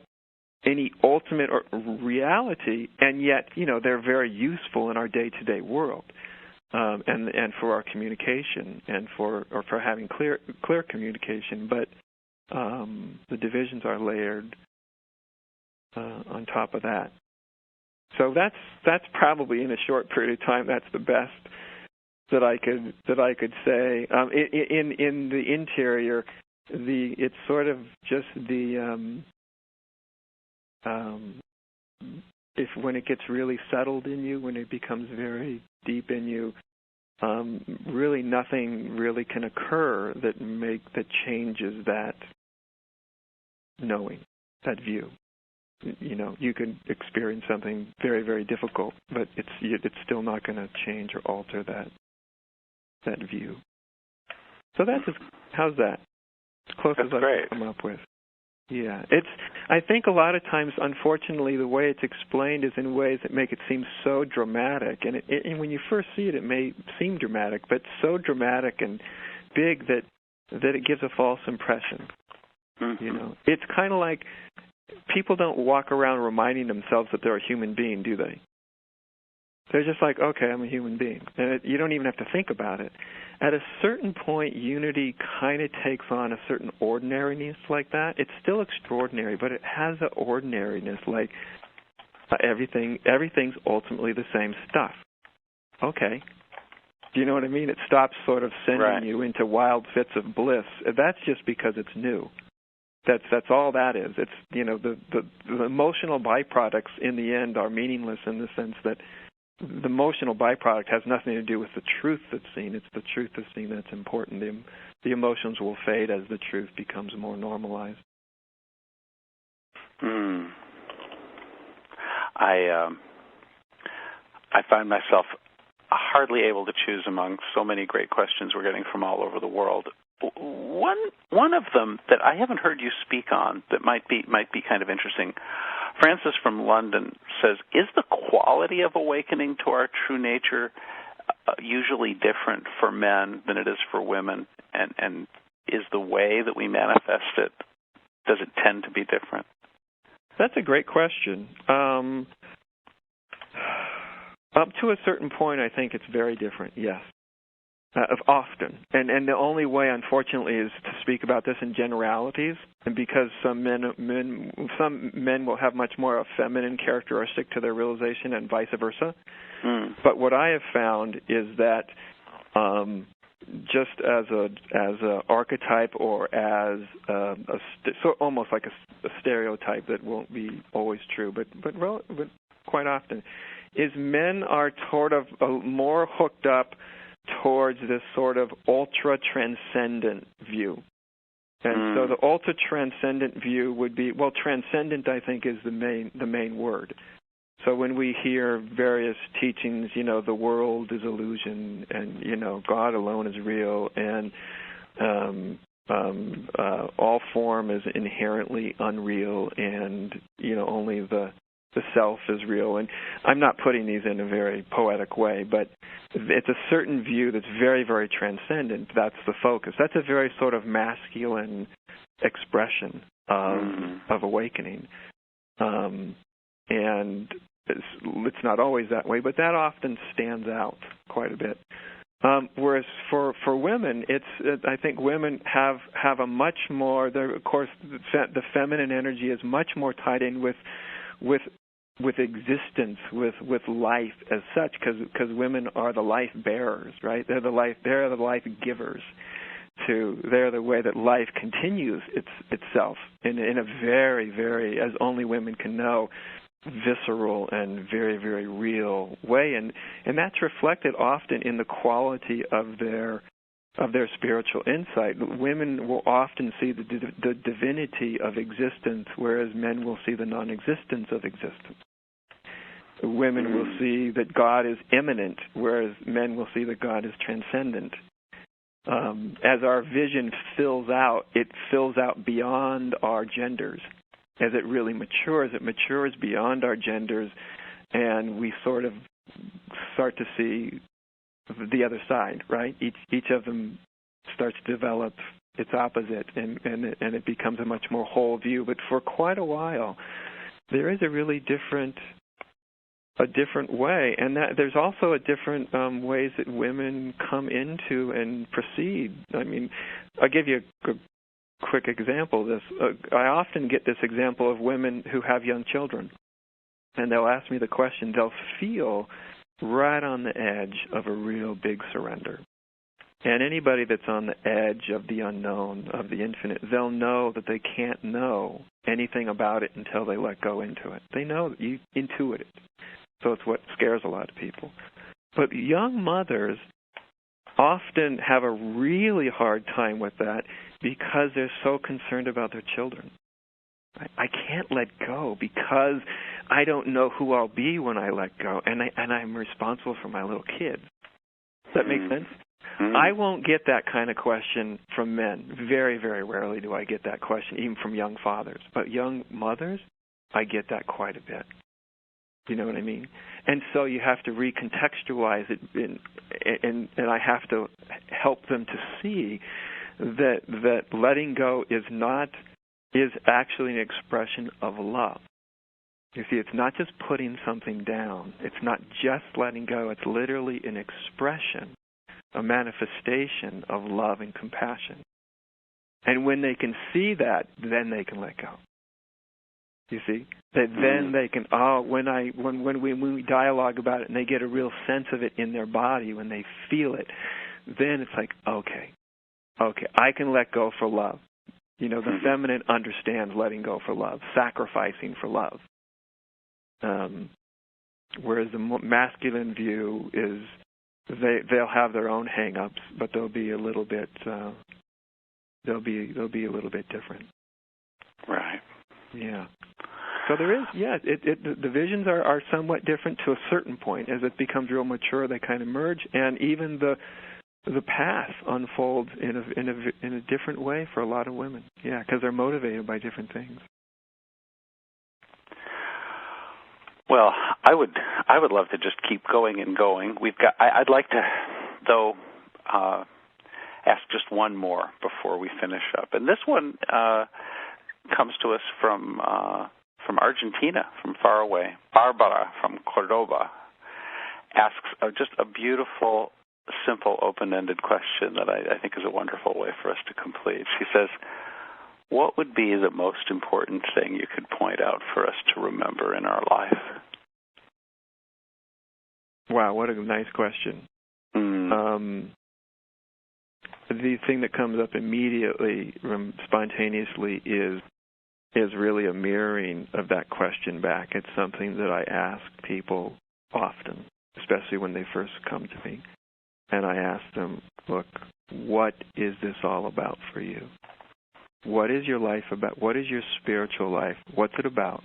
any ultimate reality, and yet, they're very useful in our day-to-day world, and for our communication, and for having clear communication. But the divisions are layered on top of that. So that's probably, in a short period of time, that's the best that I could say. In the interior, it's sort of just if when it gets really settled in you, when it becomes very deep in you, really nothing really can occur that changes that knowing, that view. You can experience something very, very difficult, but it's still not going to change or alter that view. So how's that? As close as I can come up with. Yeah, I think a lot of times, unfortunately, the way it's explained is in ways that make it seem so dramatic. And when you first see it, it may seem dramatic, but so dramatic and big that it gives a false impression. Mm-hmm. It's kind of like people don't walk around reminding themselves that they're a human being, do they? They're just like, okay, I'm a human being. And you don't even have to think about it. At a certain point, unity kind of takes on a certain ordinariness like that. It's still extraordinary, but it has an ordinariness, like everything's ultimately the same stuff. Okay. Do you know what I mean? It stops sort of sending you into wild fits of bliss. That's just because it's new. That's all that is. It's, the emotional byproducts in the end are meaningless in the sense that the emotional byproduct has nothing to do with the truth that's seen. It's the truth that's seen that's important. The emotions will fade as the truth becomes more normalized. I find myself hardly able to choose among so many great questions we're getting from all over the world. One of them that I haven't heard you speak on that might be kind of interesting. Francis from London says, is the quality of awakening to our true nature usually different for men than it is for women? And is the way that we manifest it, does it tend to be different? That's a great question. Up to a certain point, I think it's very different, yes. Often. And the only way, unfortunately, is to speak about this in generalities, and because some men will have much more a feminine characteristic to their realization and vice versa. But what I have found is that just as a archetype or as so almost like a stereotype that won't be always true, but quite often, is men are sort of more hooked up towards this sort of ultra-transcendent view. And so the ultra-transcendent view would be, well, transcendent, I think, is the main word. So when we hear various teachings, the world is illusion, and, God alone is real, and all form is inherently unreal, and, only the self is real. And I'm not putting these in a very poetic way, but it's a certain view that's very, very transcendent. That's the focus. That's a very sort of masculine expression of awakening. And it's not always that way, but that often stands out quite a bit. Whereas for women, I think women have a much more, of course, the feminine energy is much more tied in with existence, with life as such, because women are the life bearers, right? They're the life givers. They're the way that life continues itself in a very, very, as only women can know, visceral and very, very real way, and that's reflected often in the quality of their spiritual insight. Women will often see the divinity of existence, whereas men will see the non-existence of existence. Women will see that God is immanent, whereas men will see that God is transcendent. As our vision fills out, it fills out beyond our genders. As it really matures, it matures beyond our genders, and we sort of start to see the other side, right? Each of them starts to develop its opposite, and it becomes a much more whole view. But for quite a while, there is a really different way, and that there's also a different ways that women come into and proceed. I mean, I'll give you a quick example of this. I often get this example of women who have young children, and they'll ask me the question. They'll feel right on the edge of a real big surrender. And anybody that's on the edge of the unknown, of the infinite, they'll know that they can't know anything about it until they let go into it. They know that you intuit it. So it's what scares a lot of people. But young mothers often have a really hard time with that because they're so concerned about their children. I can't let go because I don't know who I'll be when I let go, and I'm responsible for my little kids. Does that make sense? I won't get that kind of question from men. Very, very rarely do I get that question, even from young fathers. But young mothers, I get that quite a bit. You know what I mean? And so you have to recontextualize it, and I have to help them to see that letting go is actually an expression of love. You see, it's not just putting something down. It's not just letting go. It's literally an expression, a manifestation of love and compassion. And when they can see that, then they can let go. You see, that then they can. When we dialogue about it, and they get a real sense of it in their body, when they feel it, then it's like, okay, I can let go for love. The feminine understands letting go for love, sacrificing for love. Whereas the masculine view is they'll have their own hang-ups, but they'll be a little bit they'll be a little bit different. Right. Yeah. So there is, the visions are somewhat different to a certain point. As it becomes real mature, they kind of merge, and even the path unfolds in a different way for a lot of women. Yeah, because they're motivated by different things. Well, I would love to just keep going and going. I'd like to, though, ask just one more before we finish up, and this one comes to us from Argentina, from far away. Barbara from Cordoba asks just a beautiful, simple, open-ended question that I think is a wonderful way for us to complete. She says, what would be the most important thing you could point out for us to remember in our life? Wow, what a nice question. The thing that comes up immediately, spontaneously, is really a mirroring of that question back. It's something that I ask people often, especially when they first come to me. And I ask them, look, what is this all about for you? What is your life about? What is your spiritual life? What's it about?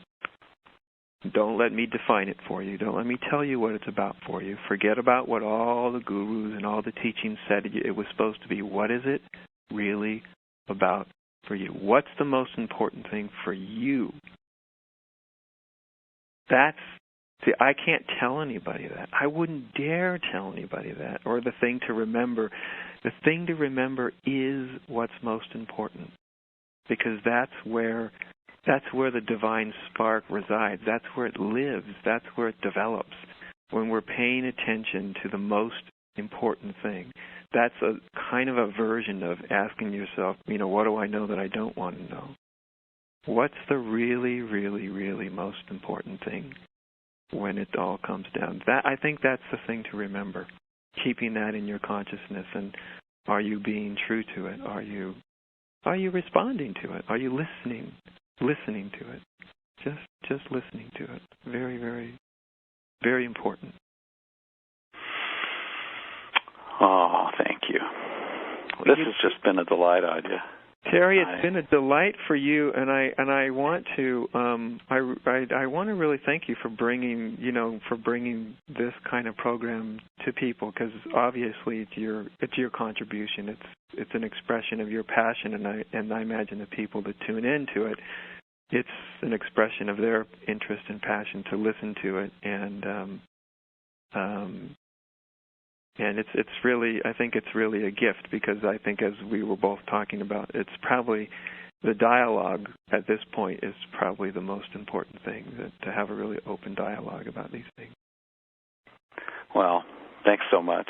Don't let me define it for you. Don't let me tell you what it's about for you. Forget about what all the gurus and all the teachings said it was supposed to be. What is it really about for you? What's the most important thing for you? I can't tell anybody that. I wouldn't dare tell anybody that. Or the thing to remember. The thing to remember is what's most important. Because that's where the divine spark resides. That's where it lives. That's where it develops. When we're paying attention to the most important thing. That's a kind of a version of asking yourself, what do I know that I don't want to know? What's the really, really, really most important thing when it all comes down? I think that's the thing to remember. Keeping that in your consciousness, and are you being true to it? Are you responding to it? Are you listening to it? Just listening to it. Very, very, very important. Oh, thank you. This has just been a delight, Adya. Terry, it's been a delight for you, and I want to I want to really thank you for bringing this kind of program to people, because obviously it's your contribution. It's an expression of your passion, and I imagine the people that tune into it, it's an expression of their interest and passion to listen to it, and it's really, I think it's really a gift, because I think, as we were both talking about, it's probably the dialogue at this point is probably the most important thing, to have a really open dialogue about these things. Well, thanks so much.